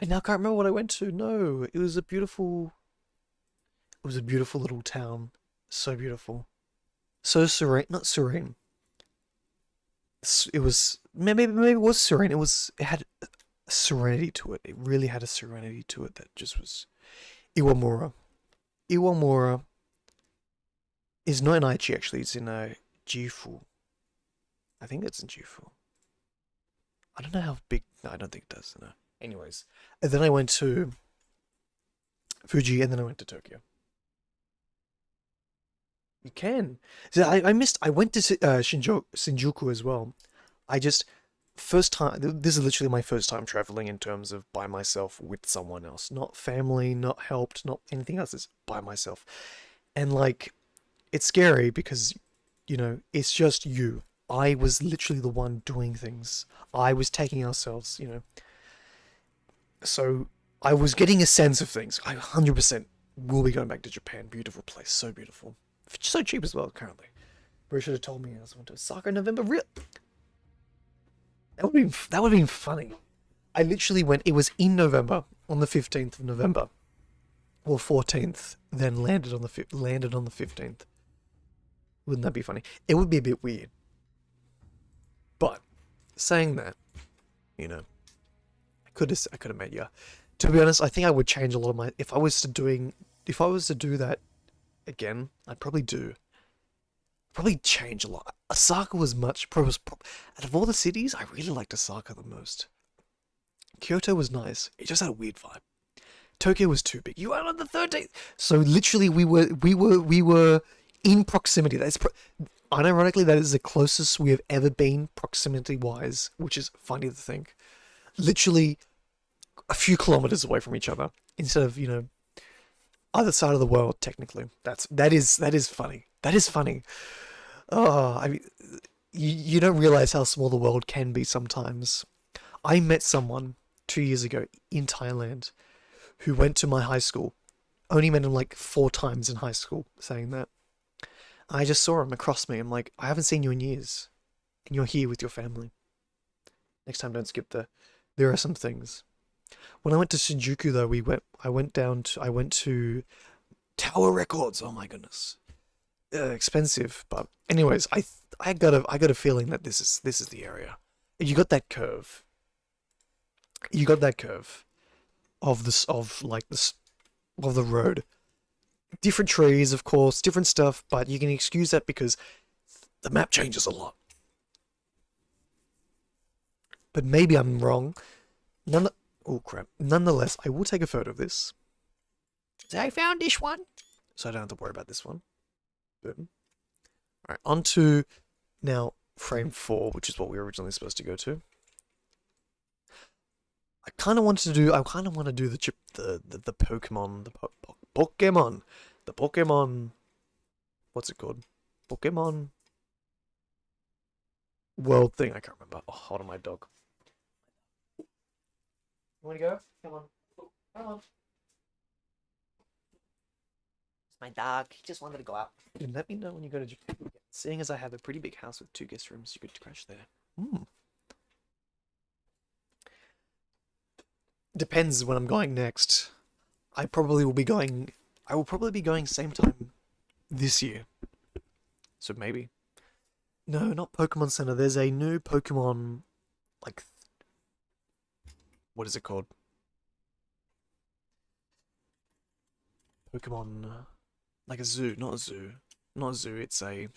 I now can't remember what I went to. No, it was a beautiful... It was a beautiful little town. So beautiful. So serene. Not serene. It was... Maybe it was serene. It had a serenity to it. It really had a serenity to it that just was... Iwamura. Iwamura is not in Aichi actually, it's in Gifu. I think it's in Gifu. I don't know how big. No, I don't think it does. No. Anyways, and then I went to Fuji, and then I went to Tokyo. You can. So I missed. I went to Shinjuku as well. I just first time. This is literally my first time traveling in terms of by myself with someone else, not family, not helped, not anything else. It's by myself, and like it's scary because you know it's just you. I was literally the one doing things. I was taking ourselves, you know. So I was getting a sense of things. I 100% will be going back to Japan. Beautiful place, so beautiful, so cheap as well. Currently, Bro should have told me I was going to Osaka in November. Real. That would have been funny. I literally went. It was in November, on the 15th of November, or 14th. Then landed on the 15th. Wouldn't that be funny? It would be a bit weird. But saying that, you know, I could have met you. To be honest, I think I would change a lot of my. If I was to do that again, I'd probably change a lot. Osaka was much. Out of all the cities, I really liked Osaka the most. Kyoto was nice. It just had a weird vibe. Tokyo was too big. You were on the 13th, so literally we were in proximity. Unironically, that is the closest we have ever been proximity-wise, which is funny to think. Literally a few kilometers away from each other, instead of, you know, other side of the world, technically. That is funny. That is funny. Oh, I mean, you don't realize how small the world can be sometimes. I met someone 2 years ago in Thailand who went to my high school. Only met him like 4 times in high school, saying that. I just saw him across me. I'm like, I haven't seen you in years. And you're here with your family. Next time, don't skip there are some things. When I went to Shinjuku, though, I went to Tower Records. Oh my goodness. Expensive. But anyways, I got a feeling that this is the area. You got that curve. Of the road. Different trees, of course, different stuff, but you can excuse that because the map changes a lot. But maybe I'm wrong. Oh crap. Nonetheless, I will take a photo of this. So I found this one. So I don't have to worry about this one. Boom. Alright, on to now frame 4, which is what we were originally supposed to go to. I kind of want to do the Pokemon, the Pokemon, what's it called? Pokemon world thing. I can't remember. Oh, hold on, my dog. You want to go? Come on. Come on. It's my dog. He just wanted to go out. And let me know when you go to Japan. Seeing as I have a pretty big house with 2 guest rooms, you could crash there. Depends when I'm going next. I will probably be going same time this year. So maybe. No, not Pokemon Center. There's a new Pokemon, like, what is it called? Pokemon, like a zoo, not a zoo. Not a zoo, it's a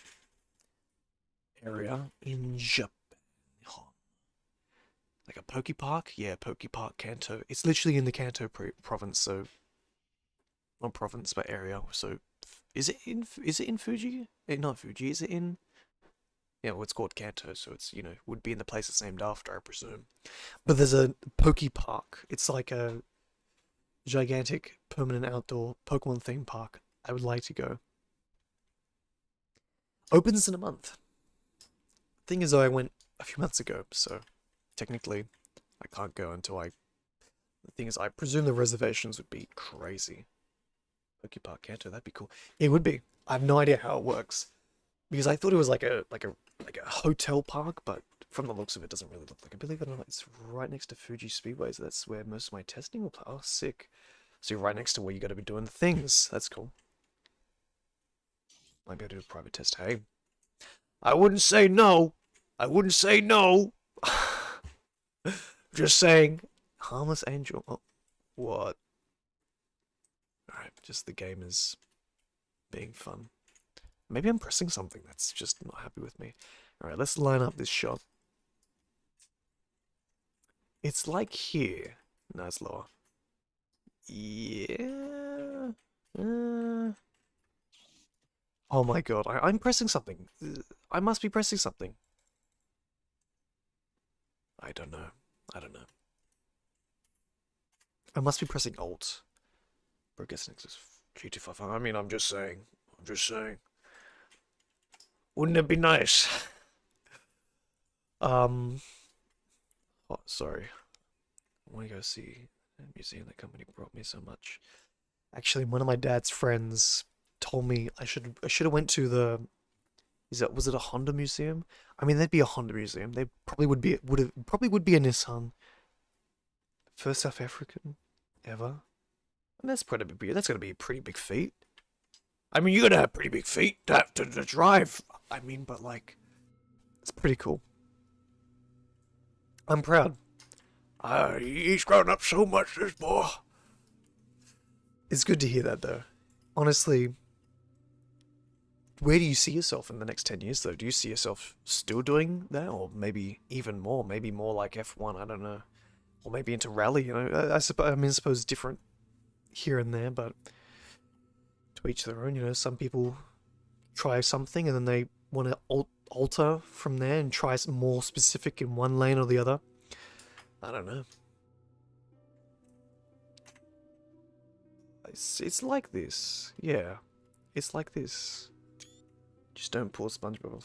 area in Japan. Like a Poke Park? Yeah, Poke Park, Kanto. It's literally in the Kanto province, so not province, but area. So, is it in Fuji? Not Fuji. Is it in? Yeah, well, it's called Kanto, so it's would be in the place it's named after, I presume. But there's a Poke Park. It's like a gigantic permanent outdoor Pokemon theme park. I would like to go. Opens in a month. Thing is, though, I went a few months ago, so technically I can't go until I. The thing is, I presume the reservations would be crazy. Poke Park Kanto, that'd be cool. It would be. I have no idea how it works because I thought it was like a hotel park, but from the looks of it, doesn't really look like it. Believe it or not, it's right next to Fuji Speedway, so that's where most of my testing will play. Oh, sick. So you're right next to where you got to be doing the things. That's cool. Might be able to do a private test. Hey, I wouldn't say no. I wouldn't say no. Just saying. Harmless Angel. Oh, what? Alright, just the game is being fun. Maybe I'm pressing something that's just not happy with me. Alright, let's line up this shot. It's like here. No, it's lower. Yeah. Oh my god, I'm pressing something. I must be pressing something. I don't know. I don't know. I must be pressing Alt. Progress Nexus GT5. I mean, I'm just saying. I'm just saying. Wouldn't it be nice? Oh, sorry. I want to go see a museum that company brought me so much. Actually, one of my dad's friends told me I should have went to the. Was it a Honda museum? I mean, there'd be a Honda museum. They probably would be a Nissan. First South African ever. And that's that's gonna be a pretty big feat. I mean, you're gonna have pretty big feet to drive. I mean, but like, it's pretty cool. I'm proud. He's grown up so much, this boy. It's good to hear that, though. Honestly, where do you see yourself in the next 10 years, though? Do you see yourself still doing that? Or maybe even more? Maybe more like F1, I don't know. Or maybe into rally, I suppose different here and there, but to each their own, some people try something and then they want to alter from there and try some more specific in one lane or the other. I don't know. It's like this. Yeah. It's like this. Just don't pull SpongeBob.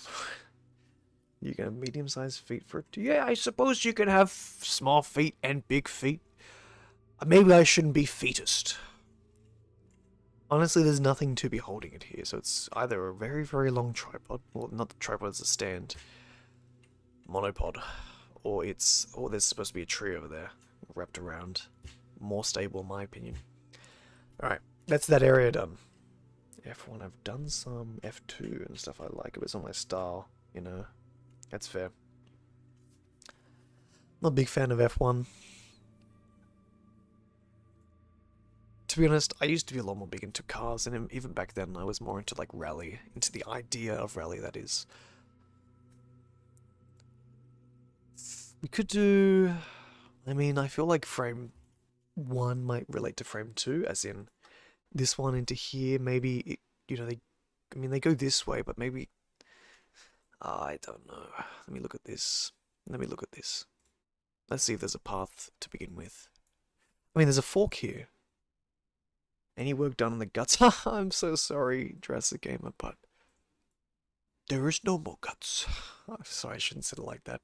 You can have medium-sized feet for it. Yeah, I suppose you can have small feet and big feet. Maybe I shouldn't be feetist. Honestly, there's nothing to be holding it here, so it's either a very, very long tripod, well, not the tripod, it's a stand, monopod, or there's supposed to be a tree over there, wrapped around. More stable, in my opinion. Alright, that's that area done. F1, I've done some F2 and stuff I like, but it's not my style, That's fair. Not a big fan of F1. To be honest, I used to be a lot more big into cars, and even back then I was more into like rally, into the idea of rally, that is. We could do... I mean, I feel like frame 1 might relate to frame 2, as in this one into here, maybe, they go this way, but maybe... I don't know. Let me look at this. Let's see if there's a path to begin with. I mean, there's a fork here. Any work done on the guts? I'm so sorry, Jurassic Gamer, but there is no more guts. I'm sorry, I shouldn't say it like that.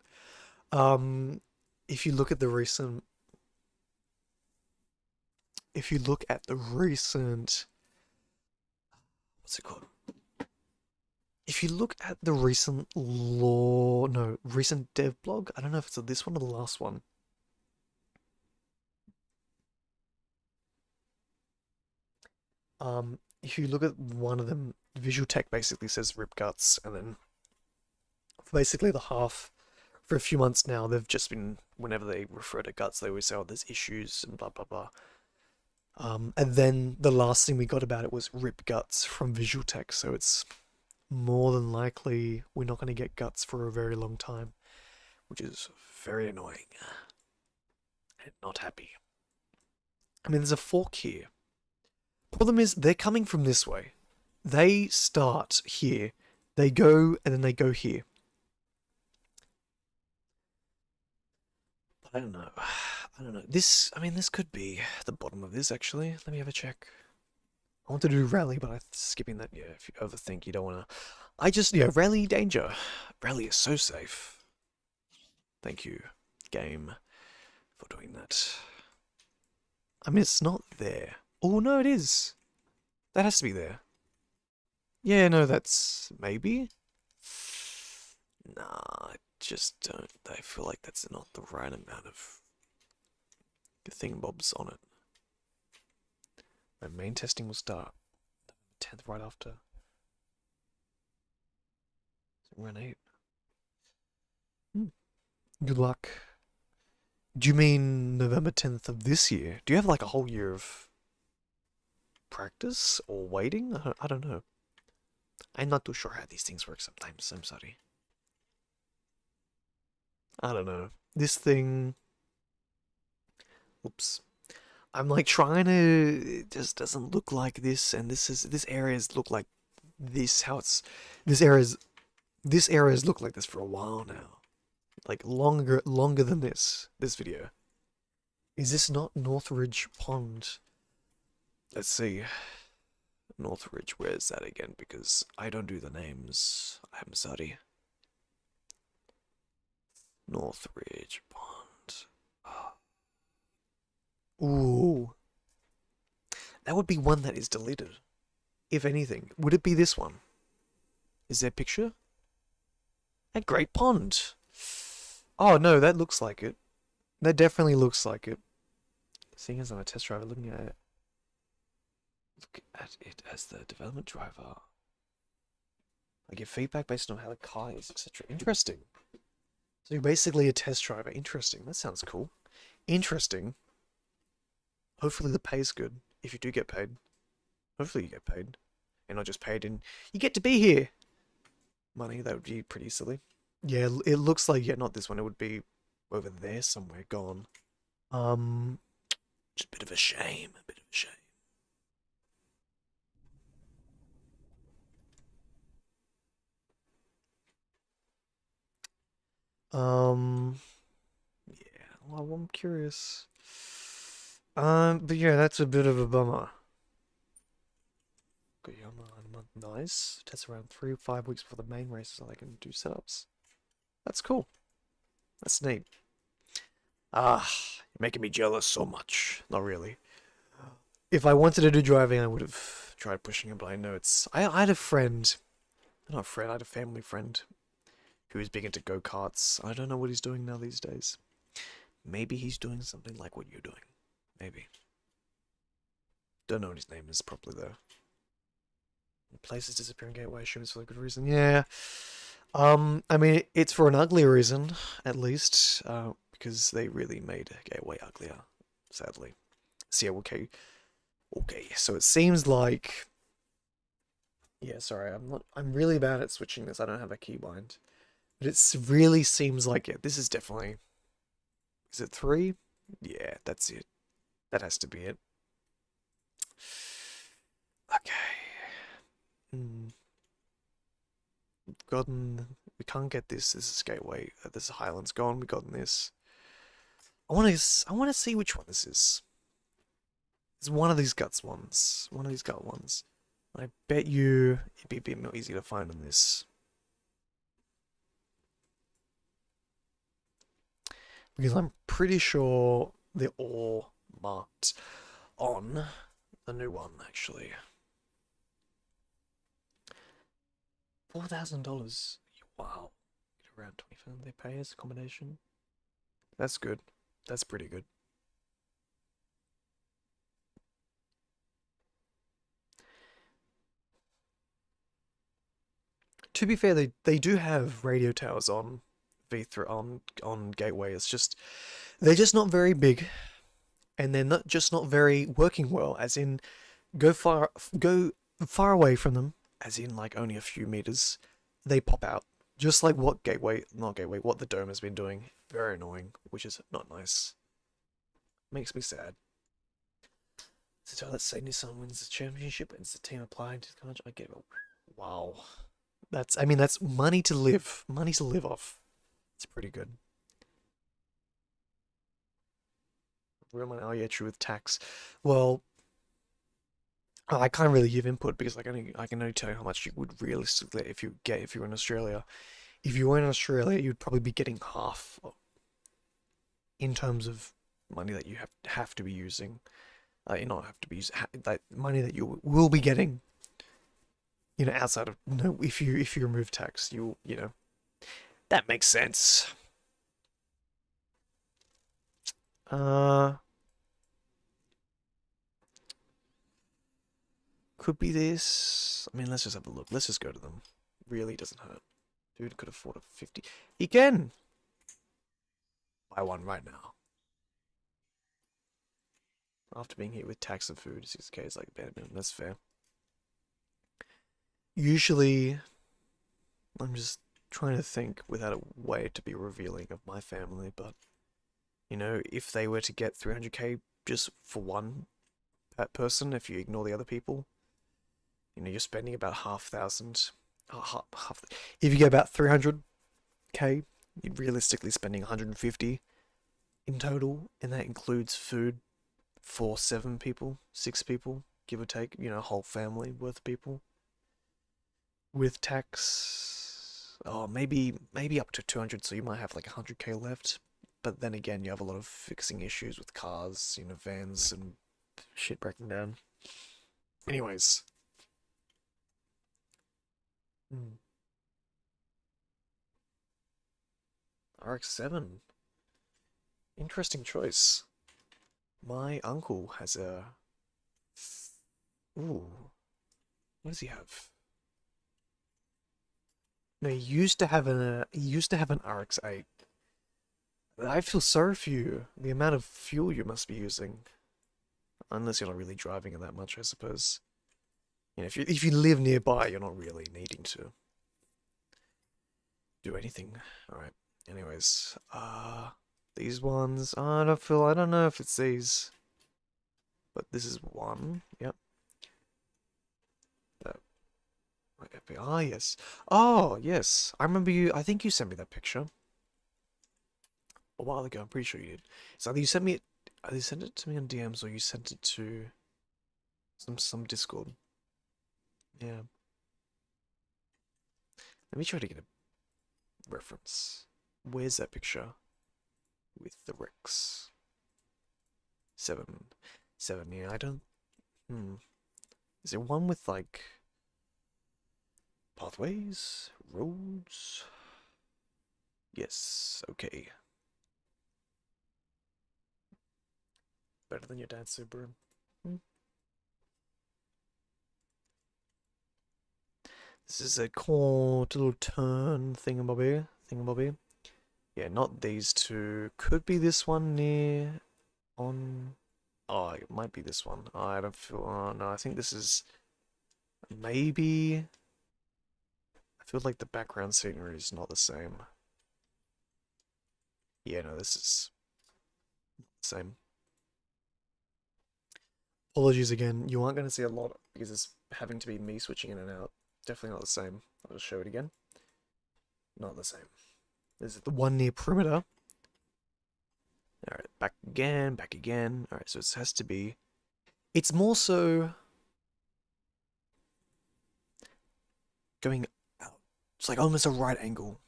If you look at the recent, what's it called? If you look at the recent recent dev blog, I don't know if it's this one or the last one. If you look at one of them, Visual Tech basically says rip guts, and then basically the half. For a few months now, they've just been, whenever they refer to guts, they always say, oh, there's issues and blah, blah, blah. And then the last thing we got about it was rip guts from Visual Tech, so it's more than likely we're not going to get guts for a very long time, which is very annoying. And not happy. I mean, there's a fork here. Problem is, they're coming from this way. They start here, they go, and then they go here. I don't know. I don't know. This, I mean, this could be the bottom of this, actually. Let me have a check. I wanted to do rally, but I'm skipping that. Yeah, if you overthink, you don't want to. I just, yeah, rally danger. Rally is so safe. Thank you, game, for doing that. I mean, it's not there. Oh, no, it is. That has to be there. Yeah, no, that's maybe. Nah, I just don't. I feel like that's not the right amount of thingamabobs on it. My main testing will start 10th right after. Run 8. Good luck. Do you mean November 10th of this year? Do you have like a whole year of practice or waiting? I don't know. I'm not too sure how these things work sometimes. I'm sorry. I don't know. This thing. Oops. I'm like trying to. It just doesn't look like this, and this areas look like this. How it's this areas look like this for a while now, like longer than this video. Is this not Northridge Pond? Let's see. Northridge, where's that again? Because I don't do the names. I'm sorry. Northridge Pond. Ooh. That would be one that is deleted. If anything. Would it be this one? Is there a picture? A great pond. Oh no, that looks like it. That definitely looks like it. Seeing as I'm a test driver, looking at it. Look at it as the development driver. I give feedback based on how the car is, etc. Interesting. So you're basically a test driver. Interesting. That sounds cool. Interesting. Hopefully the pay's good. If you do get paid. Hopefully you get paid. And not just paid in, you get to be here. Money, that would be pretty silly. Yeah, it looks like, yeah, not this one. It would be over there somewhere, gone. Just a bit of a shame. A bit of a shame. Yeah, well, I'm curious. But yeah, that's a bit of a bummer. Got you on a month. Nice. Tests around 3 or 5 weeks before the main race so I can do setups. That's cool. That's neat. Ah, you're making me jealous so much. Not really. If I wanted to do driving, I would have tried pushing it, but I know it's... I had a friend... Not a friend, I had a family friend who was big into go-karts. I don't know what he's doing now these days. Maybe he's doing something like what you're doing. Maybe. Don't know what his name is properly, though. Places disappearing gateway, I assume it's for a good reason. Yeah. I mean, it's for an ugly reason, at least. Because they really made gateway uglier, sadly. So yeah, okay. Okay, so it seems like... Yeah, sorry, I'm really bad at switching this. I don't have a keybind. But it really seems like it. This is definitely... Is it 3? Yeah, that's it. That has to be it. Okay. We've gotten... We can't get this. This is Gateway. This is Highlands gone. We've gotten this. I want to see which one this is. It's one of these guts ones. One of these gut ones. I bet you it'd be a bit more easy to find on this. Because I'm pretty sure they're all marked on the new one, actually. $4,000. Wow. Get around 25 they pay as accommodation. That's good. That's pretty good. To be fair, they do have radio towers on V3 on Gateway. It's just they're just not very big, and they're not just not very working well. As in, go far away from them, as in like only a few meters, they pop out. Just like what not Gateway, what the Dome has been doing. Very annoying, which is not nice. Makes me sad. So let's say Nissan wins the championship and it's the team applied to the country. I get it. Wow. I mean, that's money to live. Money to live off. It's pretty good. Real money. Oh yeah, true with tax. Well, I can't really give input because I can only tell you how much you would realistically if you were in Australia. If you were in Australia, you'd probably be getting half in terms of money that you have to be using. You not have to be using that money that you will be getting. You know, outside of if you remove tax, you know that makes sense. Could be this. I mean, let's just have a look. Let's just go to them. Really doesn't hurt. Dude could afford a 50. He can buy one right now. After being hit with tax and food, 6K is like bare minimum. That's fair. Usually, I'm just trying to think without a way to be revealing of my family, but you know, if they were to get 300K just for one person, if you ignore the other people, you know, you're spending about if you get about 300K, you're realistically spending 150 in total, and that includes food for 7 people, 6 people, give or take, you know, a whole family worth of people. With tax, oh, maybe up to 200, so you might have like 100K left. But then again, you have a lot of fixing issues with cars, you know, vans and shit breaking down. Anyways. RX-7. Interesting choice. My uncle has a... Ooh. What does he have? No, he used to have an RX-8. I feel sorry for you. The amount of fuel you must be using. Unless you're not really driving it that much, I suppose. You know, if you live nearby, you're not really needing to do anything. Alright. Anyways, these ones, I don't know if it's these. But this is one, yep. Ah, yes. Oh, yes. I remember I think you sent me that picture. A while ago, I'm pretty sure you did. So either you sent me either you sent it to me on DMs or you sent it to some Discord. Yeah. Let me try to get a reference. Where's that picture? With the Rex. 7. 7, yeah, I don't... Is there one with, like... pathways? Roads? Yes, okay. Better than your dad's Subaru. This is a little turn thingamabobby. Yeah, not these two. Could be this one near on... Oh, it might be this one. I don't feel... Oh, no, I think this is... Maybe... I feel like the background scenery is not the same. Yeah, no, this is... the same. Apologies again. You aren't going to see a lot because it's having to be me switching in and out. Definitely not the same. I'll just show it again. Not the same. This is the one near perimeter. Alright, back again. Alright, so it has to be... It's more so... going out. It's like almost a right angle.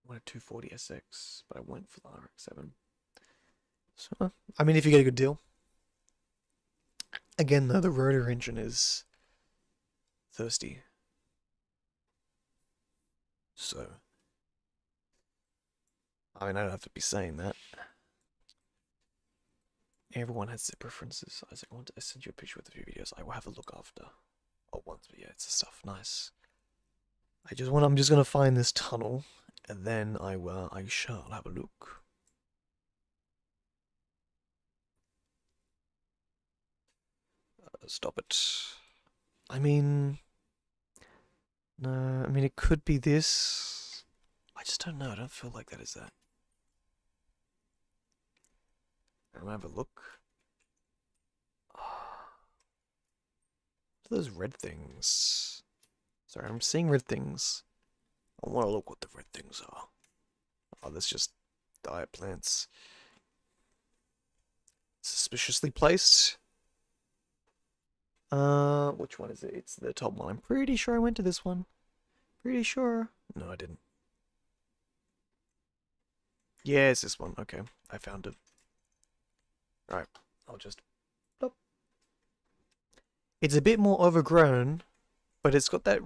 I wanted 240 SX, but I went for the RX-7. So, I mean, if you get a good deal. Again, though, the rotor engine is thirsty. So, I mean, I don't have to be saying that. Everyone has their preferences. Isaac, I sent you a picture with a few videos. I will have a look after. Oh, once, but yeah, it's the stuff. Nice. I'm just gonna find this tunnel, and then I shall have a look. Stop it. I mean, no, I mean it could be this. I just don't know. I don't feel like that is that. I'm gonna have a look. Those red things. Sorry, I'm seeing red things. I want to look what the red things are. Oh, that's just diet plants. Suspiciously placed. Which one is it? It's the top one. I'm pretty sure I went to this one. Pretty sure. No, I didn't. Yeah, it's this one. Okay, I found it. Right, I'll just... Stop. It's a bit more overgrown, but it's got that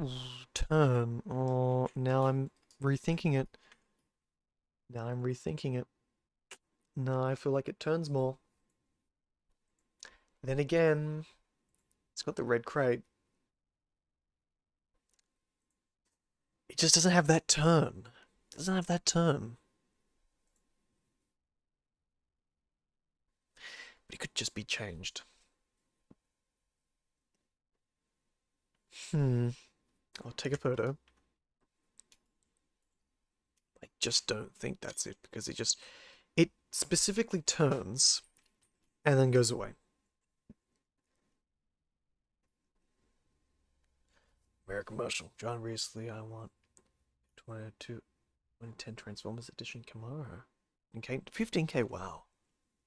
turn. Oh, now I'm rethinking it. Now I'm rethinking it. No, I feel like it turns more. Then again, it's got the red crate. It just doesn't have that turn. It doesn't have that turn. But it could just be changed. I'll take a photo. I just don't think that's it, because it specifically turns and then goes away. American commercial. John Reesley, I want 22 110 Transformers Edition tomorrow. Okay, 15k, wow.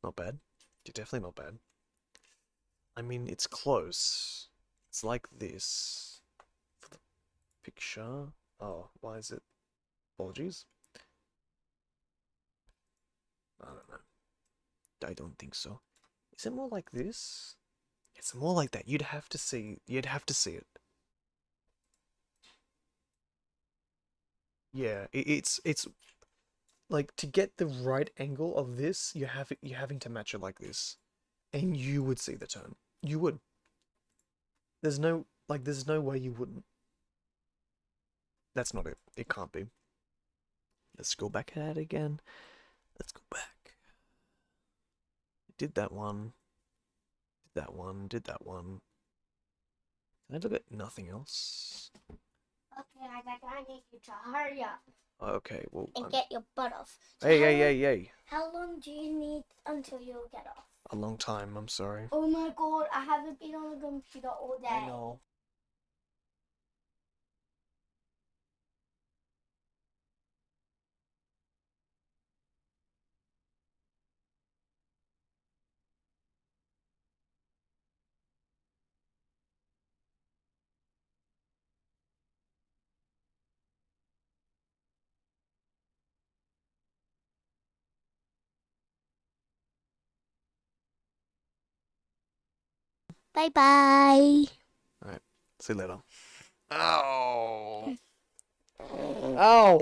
Not bad. Definitely not bad. I mean, it's close. It's like this. For the picture. Oh, why is it? Apologies. I don't know. I don't think so. Is it more like this? It's more like that. You'd have to see it. Yeah, it's like to get the right angle of this, you're having to match it like this. And you would see the turn. You would. There's no way you wouldn't. That's not it. It can't be. Let's go back at it again. Let's go back. Did that one. Did that one. Did that one. Can I look at nothing else? Okay, I need you to hurry up. Okay, well. And get your butt off. So hey. How long do you need until you get off? A long time, I'm sorry. Oh my god, I haven't been on the computer all day. I know. Bye bye. Alright, see you later. Ow! Ow!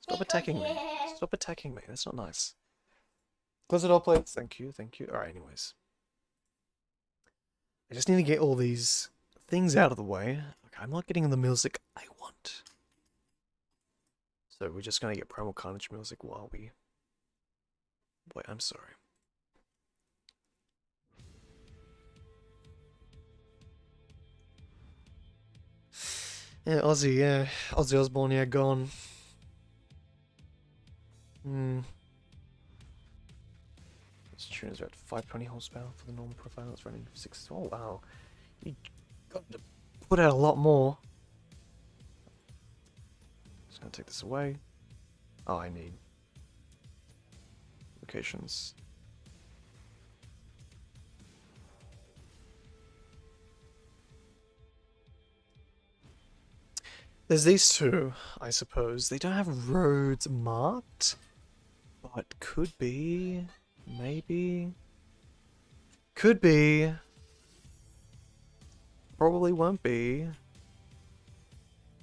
Stop attacking me. Stop attacking me. That's not nice. Close the door, please. Thank you, thank you. Alright, anyways. I just need to get all these things out of the way. Okay, I'm not getting the music I want. So we're just gonna get Primal Carnage music while we... Wait, I'm sorry. Yeah, Ozzy, yeah. Ozzy Osbourne, yeah, gone. This tune is at 520 horsepower for the normal profile. It's running 6. Oh, wow. You got to put out a lot more. Just gonna take this away. Oh, I need locations. There's these two, I suppose. They don't have roads marked, but could be, maybe, could be, probably won't be.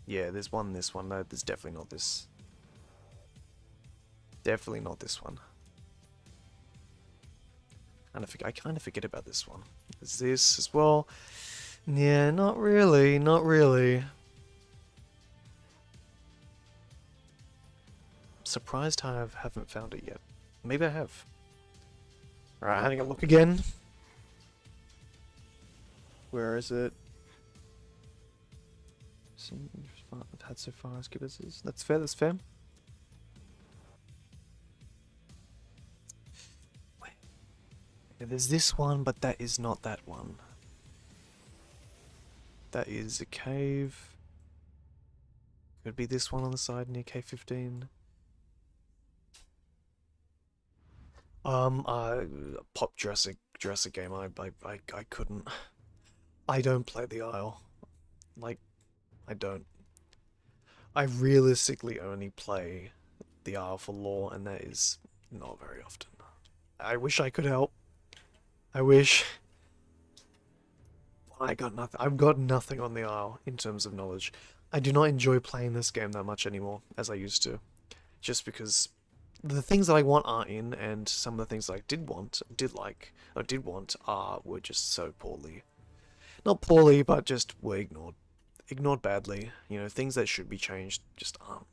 Yeah, there's one, this one. No, there's definitely not this. Definitely not this one. I kind of forget about this one. There's this as well. Yeah, not really, not really. surprised I haven't found it yet. Maybe I have. Alright, having a look again. Where is it? I've had so far as gibbers. That's fair, that's fair. Wait. Yeah, there's this one, but that is not that one. That is a cave. Could be this one on the side near K15. Pop Jurassic game. I couldn't. I don't play the Isle. Like, I don't. I realistically only play the Isle for lore, and that is not very often. I wish I could help. I wish. I got nothing. I've got nothing on the Isle in terms of knowledge. I do not enjoy playing this game that much anymore as I used to, just because the things that I want aren't in, and some of the things that I did want, were just so poorly. Not poorly, but just were ignored. Ignored badly. You know, things that should be changed just aren't.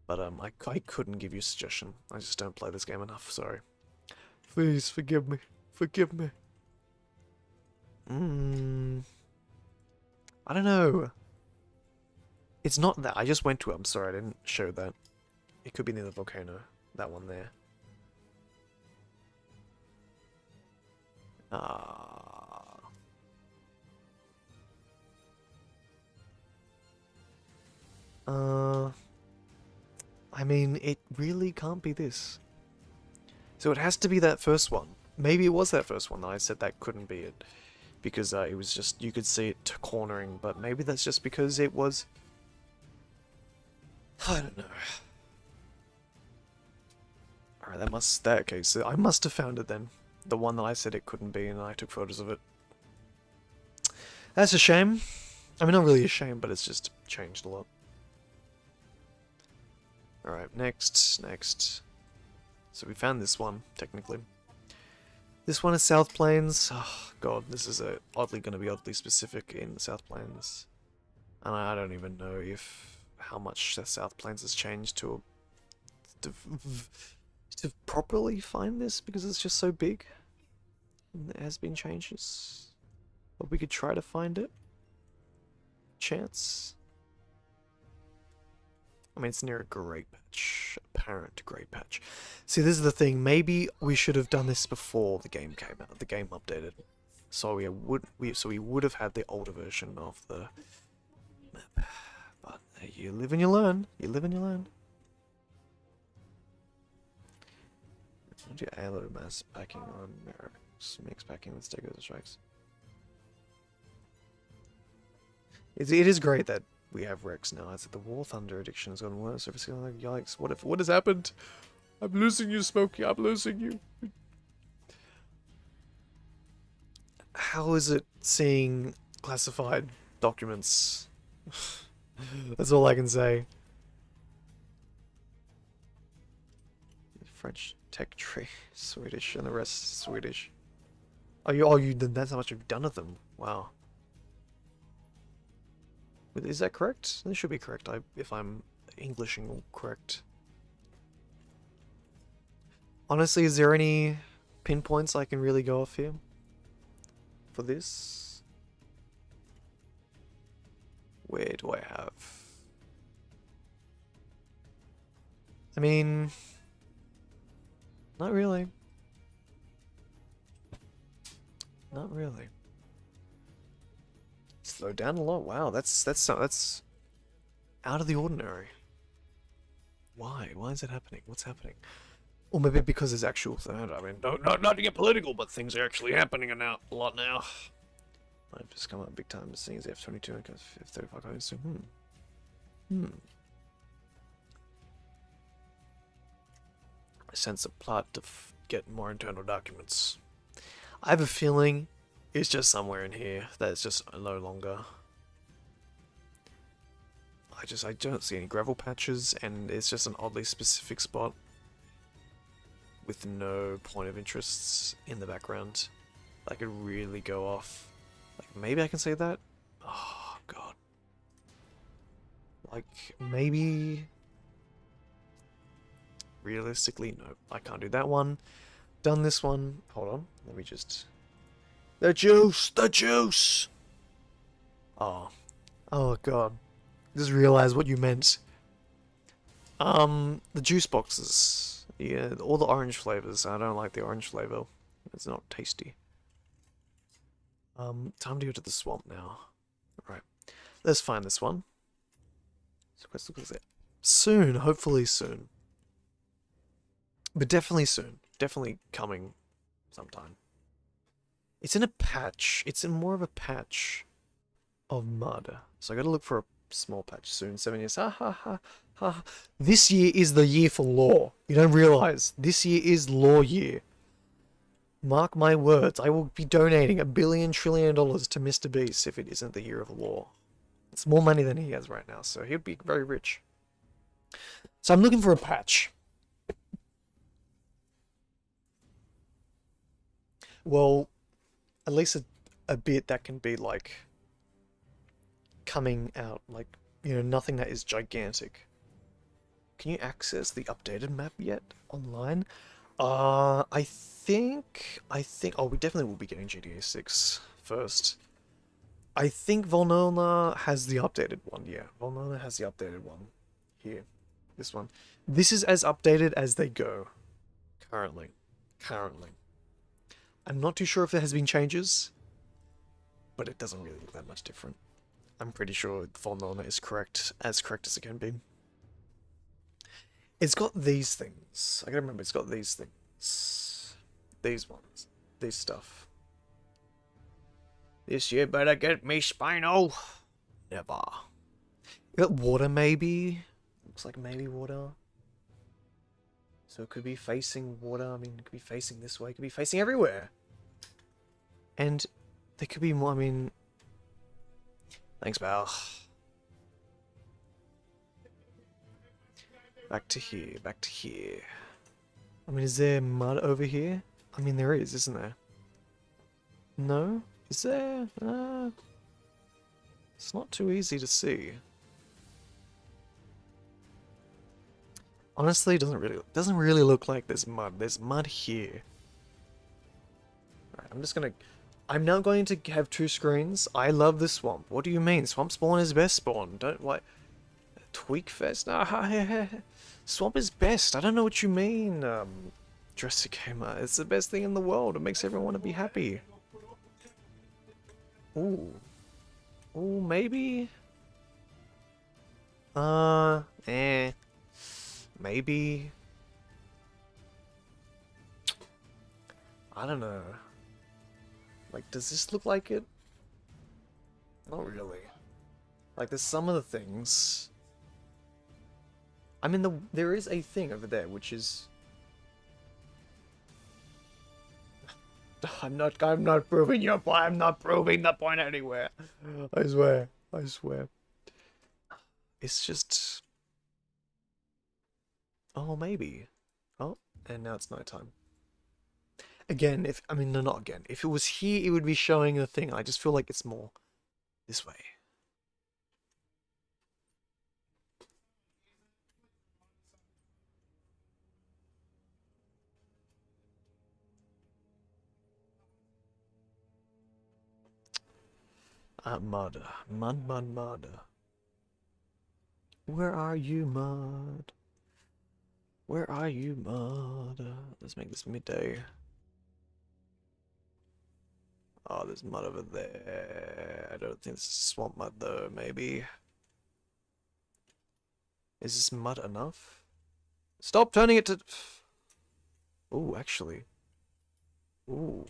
But I couldn't give you a suggestion. I just don't play this game enough. Sorry. Please forgive me. Forgive me. I don't know. It's not that. I just went to it. I'm sorry, I didn't show that. It could be near the volcano. That one there. I mean, it really can't be this. So it has to be that first one. Maybe it was that first one that I said that couldn't be it. Because it was just, you could see it cornering, but maybe that's just because it was... I don't know. Alright, okay, so I must have found it then. The one that I said it couldn't be, and I took photos of it. That's a shame. I mean, not really a shame, but it's just changed a lot. Alright, next. So we found this one, technically. This one is South Plains. Oh, God, this is going to be oddly specific in the South Plains. And I don't even know how much the South Plains has changed to properly find this, because it's just so big. And there has been changes. But we could try to find it. Chance. I mean, it's near a great patch. Apparent great patch. See, this is the thing. Maybe we should have done this before the game came out. The game updated. So we would have had the older version of the map. But you live and you learn. You live and you learn. Do halo mass packing on mirrors. Mix packing with stegos and strikes. It is great that we have Rex now. It's like the War Thunder addiction has gotten worse. Every single like, yikes! What has happened? I'm losing you, Smokey. I'm losing you. How is it seeing classified documents? That's all I can say. French tech tree, Swedish, and the rest Swedish. That's how much you've done of them. Wow. Is that correct? This should be correct, if I'm Englishing correct. Honestly, is there any pinpoints I can really go off here? For this? Where do I have? I mean... Not really. Not really. Slow down a lot. Wow, that's out of the ordinary. Why? Why is it happening? What's happening? Or maybe because there's actual. I mean, not to get political, but things are actually happening a lot now. I've just come up big time. Seeing as F22 and F35 going soon. I sense a plot to get more internal documents. I have a feeling it's just somewhere in here that it's just no longer. I don't see any gravel patches, and it's just an oddly specific spot with no point of interests in the background. I could really go off. Like, maybe I can say that? Oh, God. Like, maybe... realistically, no. I can't do that one. Done this one. Hold on. Let me just... The juice! The juice! Oh. Oh, God. Just realized what you meant. The juice boxes. Yeah, all the orange flavors. I don't like the orange flavor. It's not tasty. Time to go to the swamp now. Right. Let's find this one. So let's look at it. Soon, hopefully soon. But definitely soon. Definitely coming sometime. It's in a patch. It's in more of a patch of mud. So I gotta look for a small patch soon. 7 years. Ha ha ha ha. This year is the year for law. You don't realize. This year is law year. Mark my words. I will be donating $1 billion trillion to Mr. Beast if it isn't the year of law. It's more money than he has right now, so he'd be very rich. So I'm looking for a patch. Well, at least a bit that can be like coming out, like, you know, nothing that is gigantic. Can you access the updated map yet online? I think, oh, we definitely will be getting GTA 6 first. I think Volnona has the updated one, yeah. Volnona has the updated one. Here. This one. This is as updated as they go. Currently. I'm not too sure if there has been changes, but it doesn't really look that much different. I'm pretty sure Volnona is correct as it can be. It's got these things. I gotta remember, it's got these things. These ones. This stuff. This year better get me Spino. Never. You got water, maybe? Looks like maybe water. So it could be facing water. I mean, it could be facing this way. It could be facing everywhere. And there could be more, I mean... Thanks, pal. Back to here, back to here. I mean, is there mud over here? I mean, there is, isn't there? No? Is there? It's not too easy to see. Honestly, it doesn't really look like there's mud. There's mud here. Right, I'm now going to have 2 screens. I love the swamp. What do you mean? Swamp spawn is best spawn. Don't what? Tweak fest? Swamp is best. I don't know what you mean. Dressy Gamer. It's the best thing in the world. It makes everyone want to be happy. Ooh. Ooh, maybe? Maybe. I don't know. Like, does this look like it? Not really. Like, there's some of the things. I mean, there is a thing over there, which is... I'm not proving your point. I'm not proving the point anywhere. I swear. I swear. It's just... Oh, maybe. Oh, and now it's nighttime. Again, no, not again. If it was here, it would be showing the thing. I just feel like it's more this way. Mud. Mud. Where are you, Mud? Where are you, Mud? Let's make this midday. Oh, there's mud over there. I don't think this is swamp mud, though. Maybe. Is this mud enough? Stop turning it to... Ooh, actually. Ooh.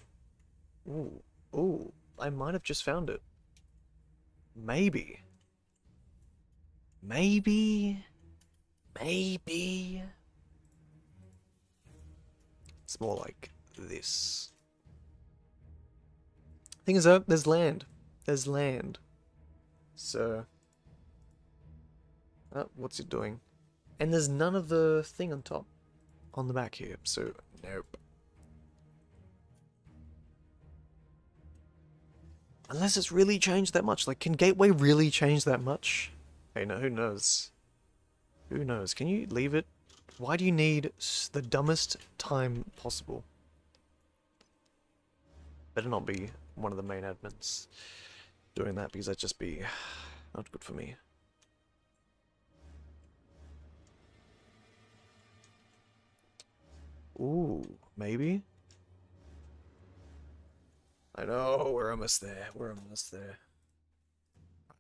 Ooh. Ooh. I might have just found it. Maybe. Maybe. It's more like this. Thing is, there's land. There's land. So... Oh, what's it doing? And there's none of the thing on top. On the back here, so nope. Unless it's really changed that much. Like, can Gateway really change that much? Hey, no, who knows? Who knows? Can you leave it Why do you need the dumbest time possible? Better not be one of the main admins doing that, because that'd just be not good for me. Ooh, maybe? I know, we're almost there. We're almost there.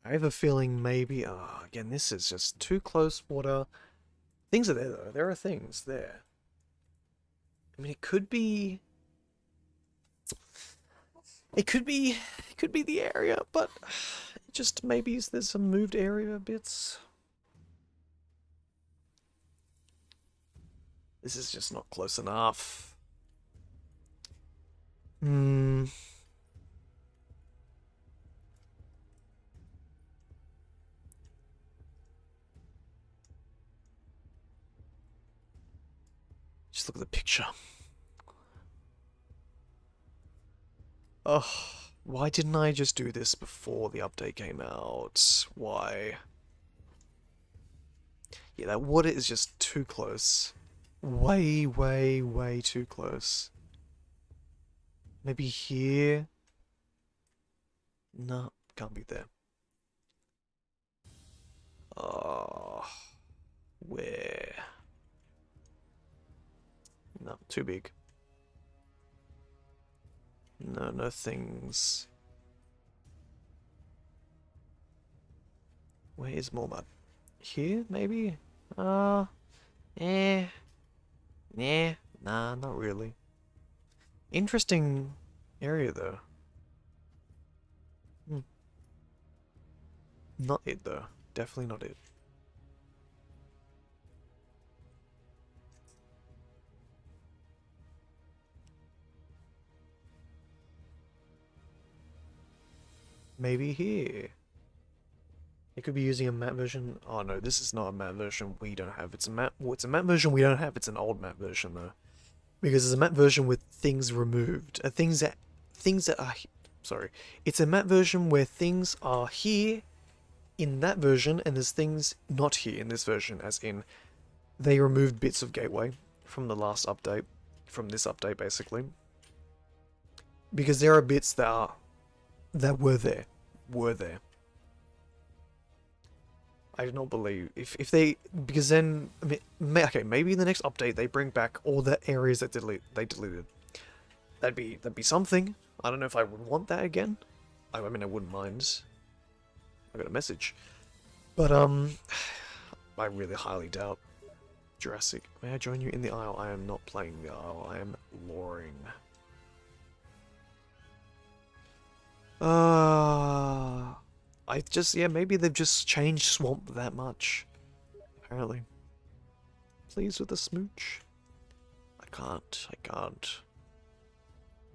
I have a feeling maybe... Ah, again, this is just too close water. Things are there, though. There are things there. I mean, it could be... It could be the area, but just maybe there's some moved area bits. This is just not close enough. Hmm. Just look at the picture. Ugh. Why didn't I just do this before the update came out? Why? Yeah, that water is just too close. Way, way, way too close. Maybe here? No, can't be there. Oh, where? No, too big. No, no things. Where is more mud? Here, maybe? Eh. Nah, nah, not really. Interesting area, though. Hmm. Not it, though. Definitely not it. Maybe here. It could be using a map version. Oh no, this is not a map version we don't have. It's a map. Well, it's a map version we don't have. It's an old map version though, because it's a map version with things removed. Things that are. Sorry, it's a map version where things are here in that version, and there's things not here in this version. As in, they removed bits of gateway from the last update, from this update basically, because there are bits that were there. I do not believe if they, because then I mean, okay, maybe in the next update they bring back all the areas that they deleted. That'd be something. I don't know if I would want that again. I mean, I wouldn't mind. I got a message, but I really highly doubt. Jurassic, may I join you in the aisle? I am not playing the aisle. I am loring. Yeah, maybe they've just changed Swamp that much. Apparently. Please with a smooch. I can't.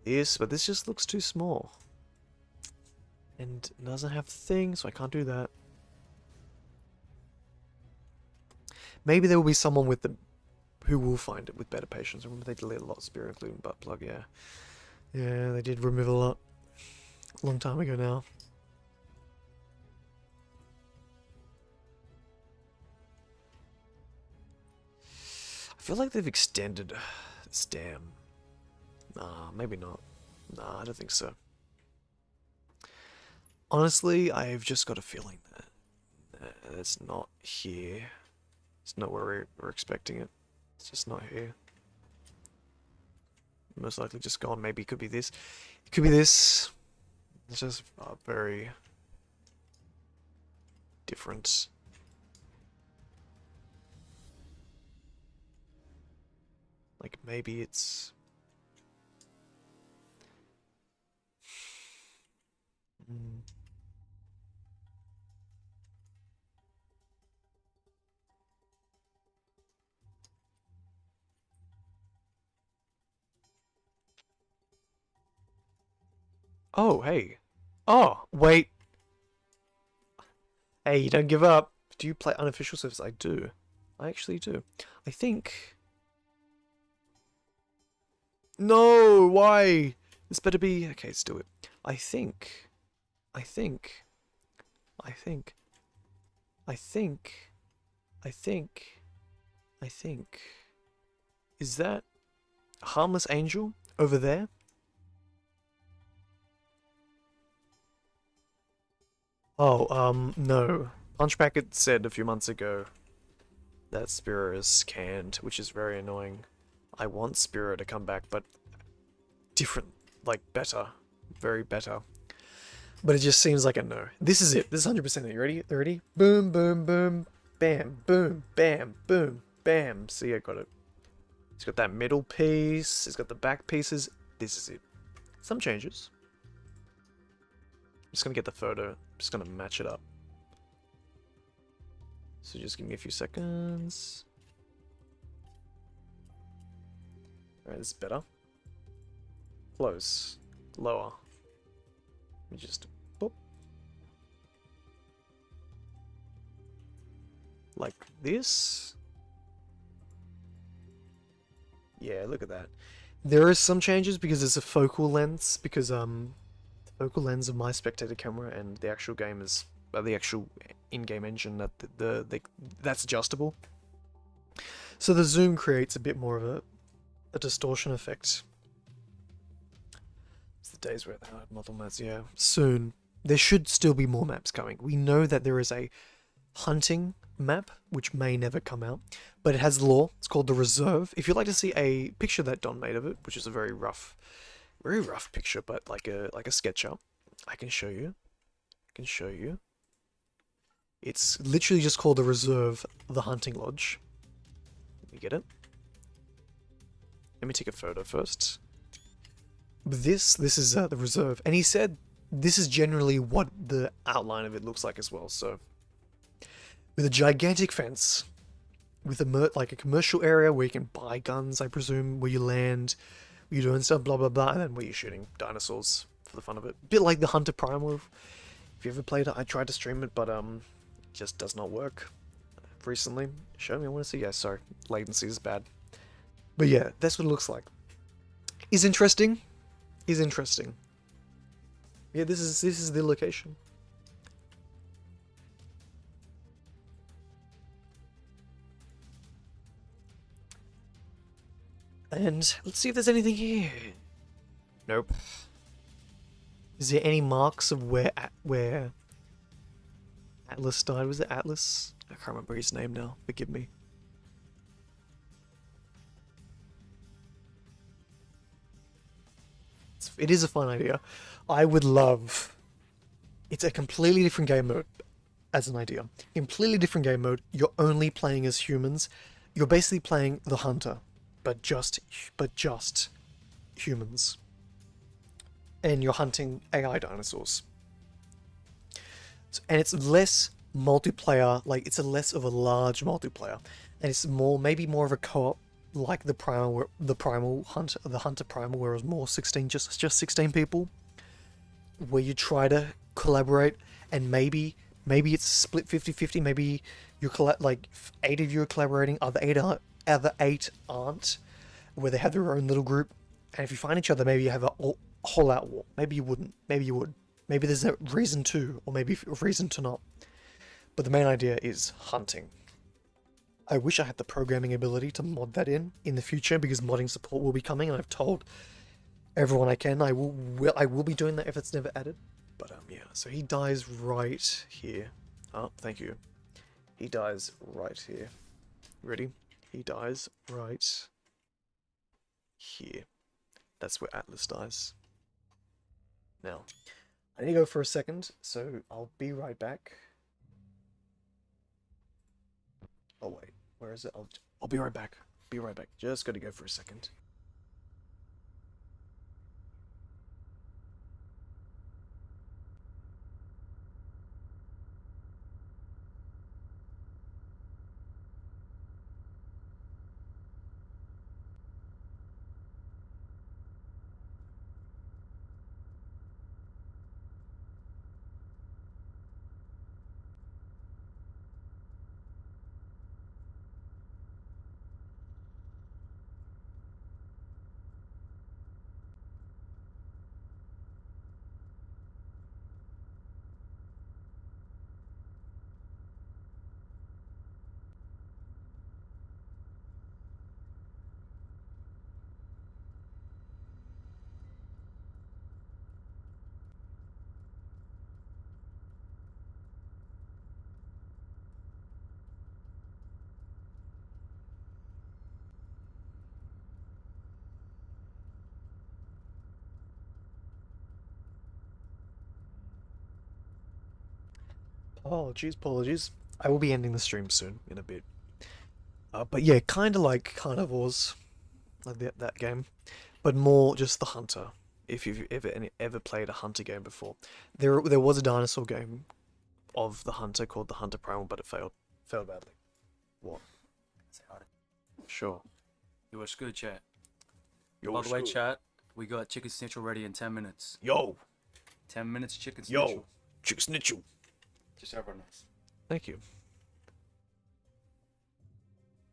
Yes, but this just looks too small. And doesn't have things, so I can't do that. Maybe there will be someone with who will find it with better patience. Remember they deleted a lot of Spirit, including butt plug, yeah. Yeah, they did remove a lot. A long time ago now. I feel like they've extended this dam. Nah, maybe not. Nah, I don't think so. Honestly, I've just got a feeling that it's not here. It's not where we're expecting it. It's just not here. Most likely just gone. Maybe it could be this. It could be this. It's just very different. Like maybe it's... Oh, hey. Oh, wait. Hey, you don't give up. Do you play unofficial service? I do. I actually do. I think... No, why? This better be... Okay, let's do it. I think... I think... I think... I think. Is that Harmless Angel over there? Oh, no. Hunchback had said a few months ago that Spiro is canned, which is very annoying. I want Spiro to come back, but different, like better. Very better. But it just seems like a no. This is it. This is 100% it. You ready? You ready? Boom, boom, boom. Bam, boom, bam, boom, bam. See, I got it. It's got that middle piece. It's got the back pieces. This is it. Some changes. I'm just gonna get the photo. I'm just gonna match it up. So just give me a few seconds. Alright, this is better. Close. Lower. Let me just... boop. Like this. Yeah, look at that. There is some changes because it's a focal lens, because the focal lens of my spectator camera and the actual game is the actual in-game engine that that's adjustable. So the zoom creates a bit more of a distortion effect. It's the days where they had multiple maps. Yeah, soon there should still be more maps coming. We know that there is a hunting map, which may never come out, but it has lore. It's called the Reserve. If you'd like to see a picture that Don made of it, which is a very rough picture, but like a sketch up, I can show you. It's literally just called the Reserve, the Hunting Lodge. You get it? Let me take a photo first. But this is the Reserve, and he said this is generally what the outline of it looks like as well. So, with a gigantic fence, with like a commercial area where you can buy guns, I presume, where you land, where you're doing stuff, blah blah blah, and then where you're shooting dinosaurs for the fun of it. A bit like the Hunter Primal. If you ever played it, I tried to stream it, but it just does not work. Recently, show me. I want to see. Yeah, sorry, latency is bad. But yeah, that's what it looks like. Is interesting. Is interesting. Yeah, this is the location. And let's see if there's anything here. Nope. Is there any marks of where Atlas died? Was it Atlas? I can't remember his name now. Forgive me. It is a fun idea. I would love... It's a completely different game mode as an idea. Completely different game mode. You're only playing as humans. You're basically playing the hunter, but just humans. And you're hunting AI dinosaurs. And it's less multiplayer, like it's a less of a large multiplayer, and it's maybe more of a co-op, like the hunter primal, where it was more 16, just 16 people, where you try to collaborate, and maybe it's split 50-50. Maybe you like 8 of you are collaborating, other eight aren't, where they have their own little group, and if you find each other, maybe you have a whole out war. Maybe you wouldn't. Maybe you would. Maybe there's a reason to, or maybe a reason to not. But the main idea is hunting. I wish I had the programming ability to mod that in the future, because modding support will be coming, and I've told everyone I can I will be doing that if it's never added. But yeah, so he dies right here. Oh, thank you. He dies right here. Ready? He dies right here. That's where Atlas dies. Now, I need to go for a second, so I'll be right back. Oh wait, where is it? I'll be right back. Be right back. Just gotta go for a second. Oh, geez, apologies. I will be ending the stream soon, in a bit. But yeah, kind of like carnivores, like that game, but more just the hunter. If you've ever played a hunter game before, there was a dinosaur game of the hunter called the Hunter Primal, but it failed badly. What? Say hi. Sure. Yo, what's good, chat? Yo, By the way, chat, we got chicken schnitzel ready in 10 minutes. Yo, 10 minutes chicken schnitzel. yo, chick snitchu. Just have our nice. Thank you.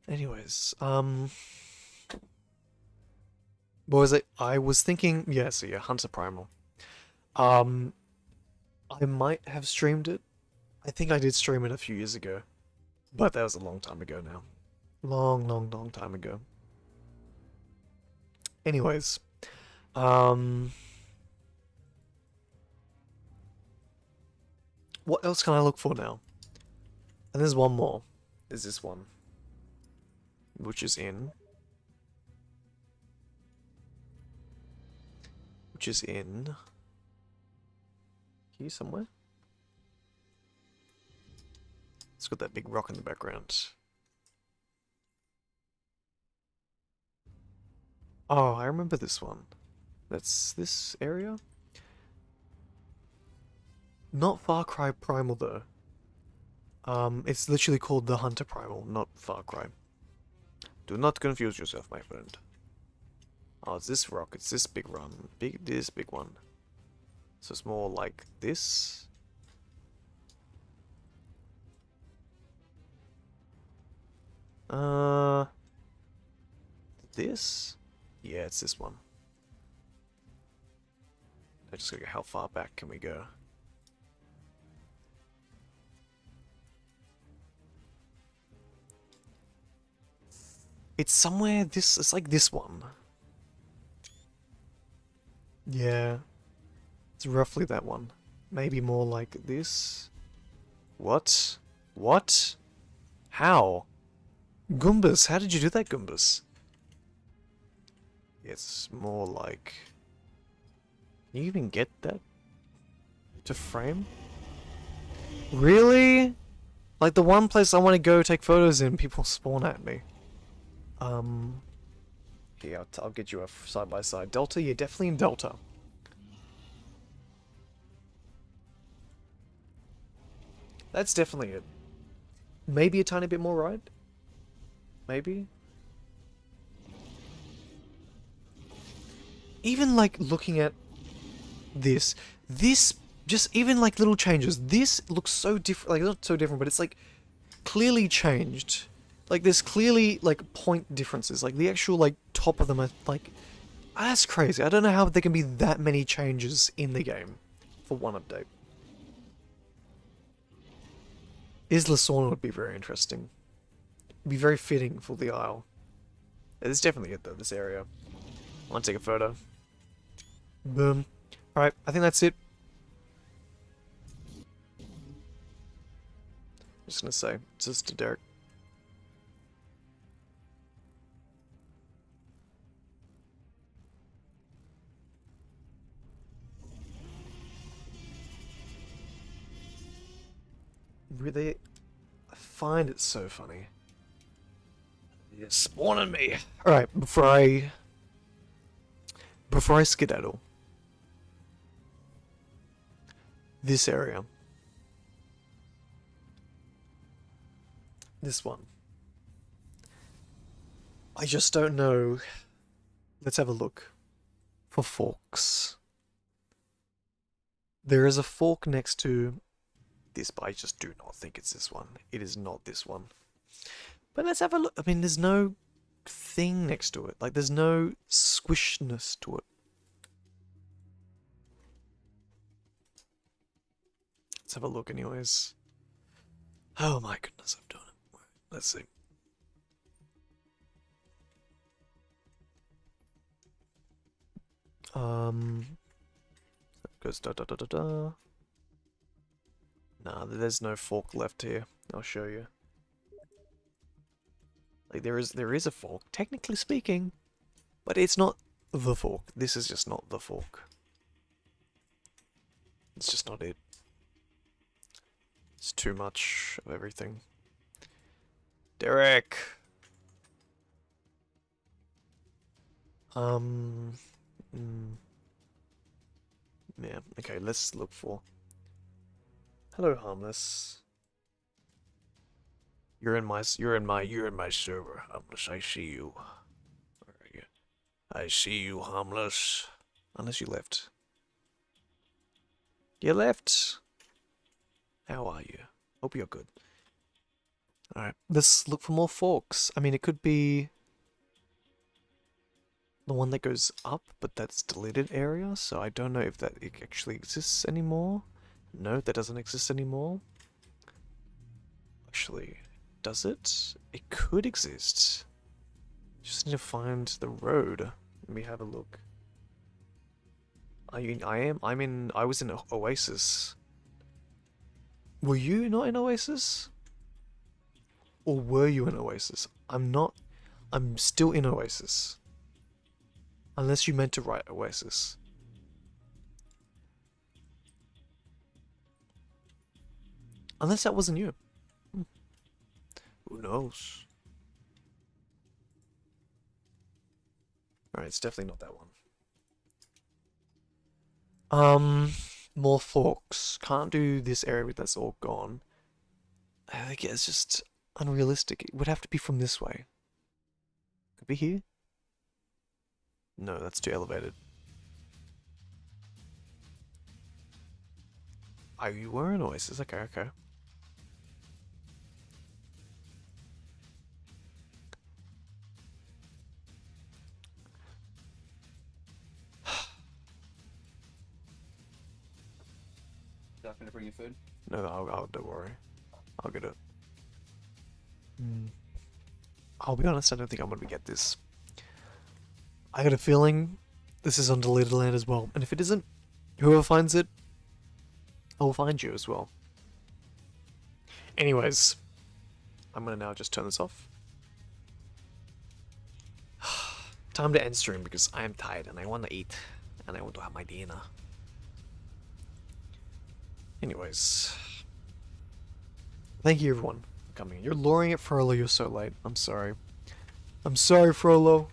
Anyways, what was it? I was thinking, yeah, so yeah, Hunter Primal. Um, I might have streamed it. I think I did stream it a few years ago, but that was a long time ago now. Long time ago. Anyways, what else can I look for now? And there's one more. There's this one, which is in here somewhere. It's got that big rock in the background. Oh, I remember this one. That's this area? Not Far Cry Primal though. It's literally called the Hunter Primal, not Far Cry. Do not confuse yourself, my friend. Oh, it's this rock. It's this big one. This big one. So it's more like this. This? Yeah, it's this one. I just gotta go, how far back can we go? It's somewhere it's like this one. Yeah. It's roughly that one. Maybe more like this. What? What? How? Goombas, how did you do that, Goombas? It's more like... Can you even get that to frame? Really? Like the one place I want to go take photos in, people spawn at me. Yeah, I'll get you a side by side. Delta, you're definitely in Delta. That's definitely it. Maybe a tiny bit more right? Maybe? Even like looking at this just even like little changes. This looks so different, like not so different, but it's like clearly changed. Like there's clearly like point differences. Like the actual like top of them are like, that's crazy. I don't know how there can be that many changes in the game for one update. Isla Sorna would be very interesting. It'd be very fitting for the Isle. Yeah, this is definitely it though, this area. I want to take a photo. Boom. Alright, I think that's it. Just gonna say, it's just to Derek. Really, I find it so funny. You're spawning me. Alright, before I skedaddle. This area. This one. I just don't know. Let's have a look. For forks. There is a fork next to this, but I just do not think it's this one. It is not this one. But let's have a look. I mean, there's no thing next to it. Like, there's no squishness to it. Let's have a look anyways. Oh my goodness, I've done it. Let's see. Goes da da da da da. Nah, there's no fork left here. I'll show you. Like there is a fork, technically speaking, but it's not the fork. This is just not the fork. It's just not it. It's too much of everything. Derek! Mm, yeah, okay, let's look for... Hello, Harmless. You're in my server, Harmless. I see you. Where are you? I see you, Harmless. Unless you left. You left? How are you? Hope you're good. Alright, let's look for more forks. I mean, it could be the one that goes up, but that's deleted area, so I don't know if that actually exists anymore. No, that doesn't exist anymore. Actually, does it? It could exist. Just need to find the road. Let me have a look. I was in Oasis. Were you not in Oasis? Or were you in Oasis? I'm not. I'm still in Oasis. Unless you meant to write Oasis. Unless that wasn't you. Who knows? Alright, it's definitely not that one. More forks. Can't do this area, but that's all gone. I think it's just unrealistic. It would have to be from this way. Could be here? No, that's too elevated. Oh, you were in Oasis. Okay, okay. Not gonna bring you food? No, don't worry. I'll get it. I'll be honest, I don't think I'm gonna get this. I got a feeling this is on deleted land as well. And if it isn't, whoever finds it, I will find you as well. Anyways, I'm gonna now just turn this off. Time to end stream because I am tired and I want to eat. And I want to have my dinner. Anyways. Thank you everyone for coming. You're luring it, Frollo, you're so late. I'm sorry. I'm sorry, Frollo.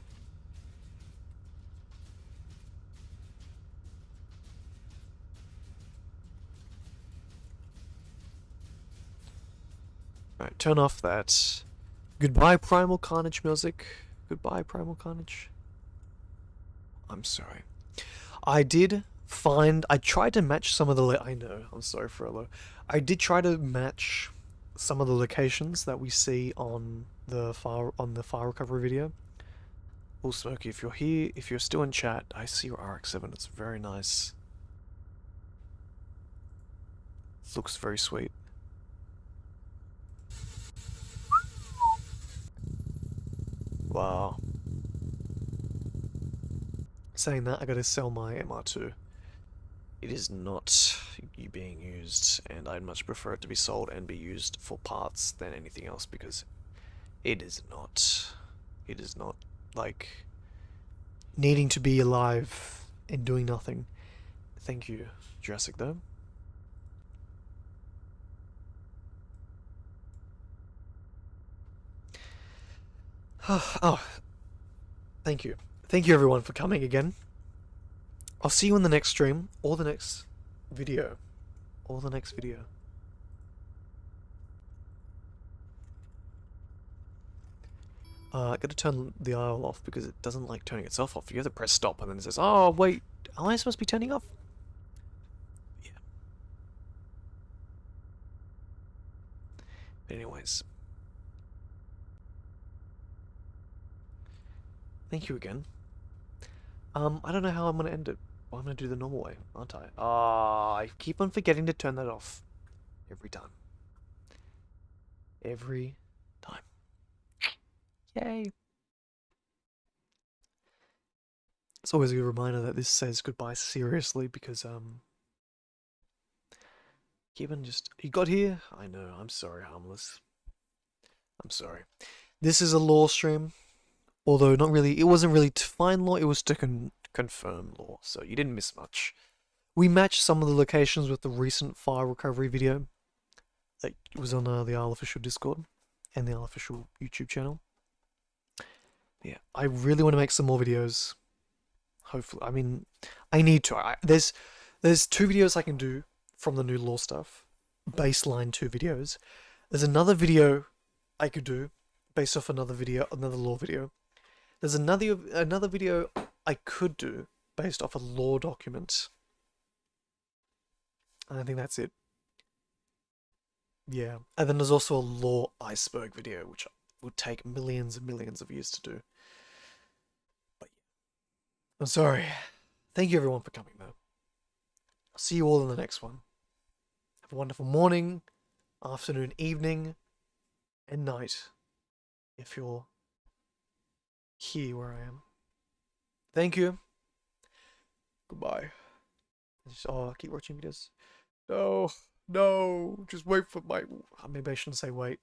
Alright, turn off that. Goodbye, Primal Carnage music. Goodbye, Primal Carnage. I'm sorry. I tried to match some of the... I know, I'm sorry, Frollo. I did try to match some of the locations that we see on the file recovery video. Oh, Smokey, if you're here, if you're still in chat, I see your RX-7. It's very nice. It looks very sweet. Wow. Saying that, I gotta sell my MR2. It is not being used, and I'd much prefer it to be sold and be used for parts than anything else, because it is not, like, needing to be alive and doing nothing. Thank you, Jurassic, though. Oh, thank you. Thank you everyone for coming again. I'll see you in the next stream, or the next video. Or the next video. I gotta turn the aisle off because it doesn't like turning itself off. You have to press stop and then it says, oh wait, am I supposed to be turning off? Yeah. But anyways. Thank you again. I don't know how I'm gonna end it. Well, I'm gonna do the normal way, aren't I? I keep on forgetting to turn that off. Every time. Every time. Yay! It's always a good reminder that this says goodbye seriously because, keep on just... You got here? I know, I'm sorry, Harmless. I'm sorry. This is a lore stream. Although not really, it wasn't really to find lore, it was to confirm lore, so you didn't miss much. We matched some of the locations with the recent file recovery video. It was on the Isle Official Discord and the Isle Official YouTube channel. Yeah, I really want to make some more videos. Hopefully, I mean, I need to. There's 2 videos I can do from the new lore stuff. Baseline 2 videos. There's another video I could do based off another lore video. There's another video I could do based off a lore document. And I think that's it. Yeah. And then there's also a lore iceberg video, which would take millions and millions of years to do. But I'm sorry. Thank you everyone for coming though. I'll see you all in the next one. Have a wonderful morning, afternoon, evening, and night. If you're here where I am. Thank you. Goodbye. Oh, keep watching videos. No, just wait for my... Maybe I shouldn't say wait.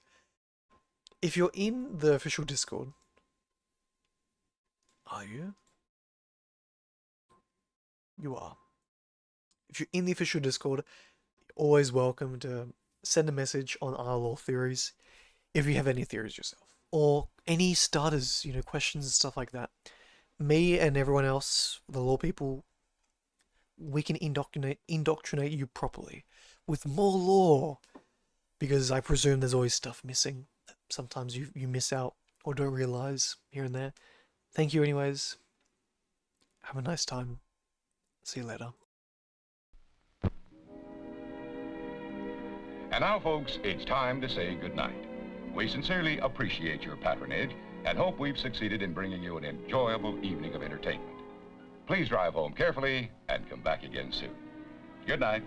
If you're in the official Discord... Are you? You are. If you're in the official Discord, you're always welcome to send a message on our lore theories if you have any theories yourself. Or any starters, questions and stuff like that. Me and everyone else, the lore people, we can indoctrinate you properly with more lore, because I presume there's always stuff missing that sometimes you miss out or don't realize here and there. Thank you anyways. Have a nice time. See you later. And now, folks, it's time to say goodnight. We sincerely appreciate your patronage and hope we've succeeded in bringing you an enjoyable evening of entertainment. Please drive home carefully and come back again soon. Good night.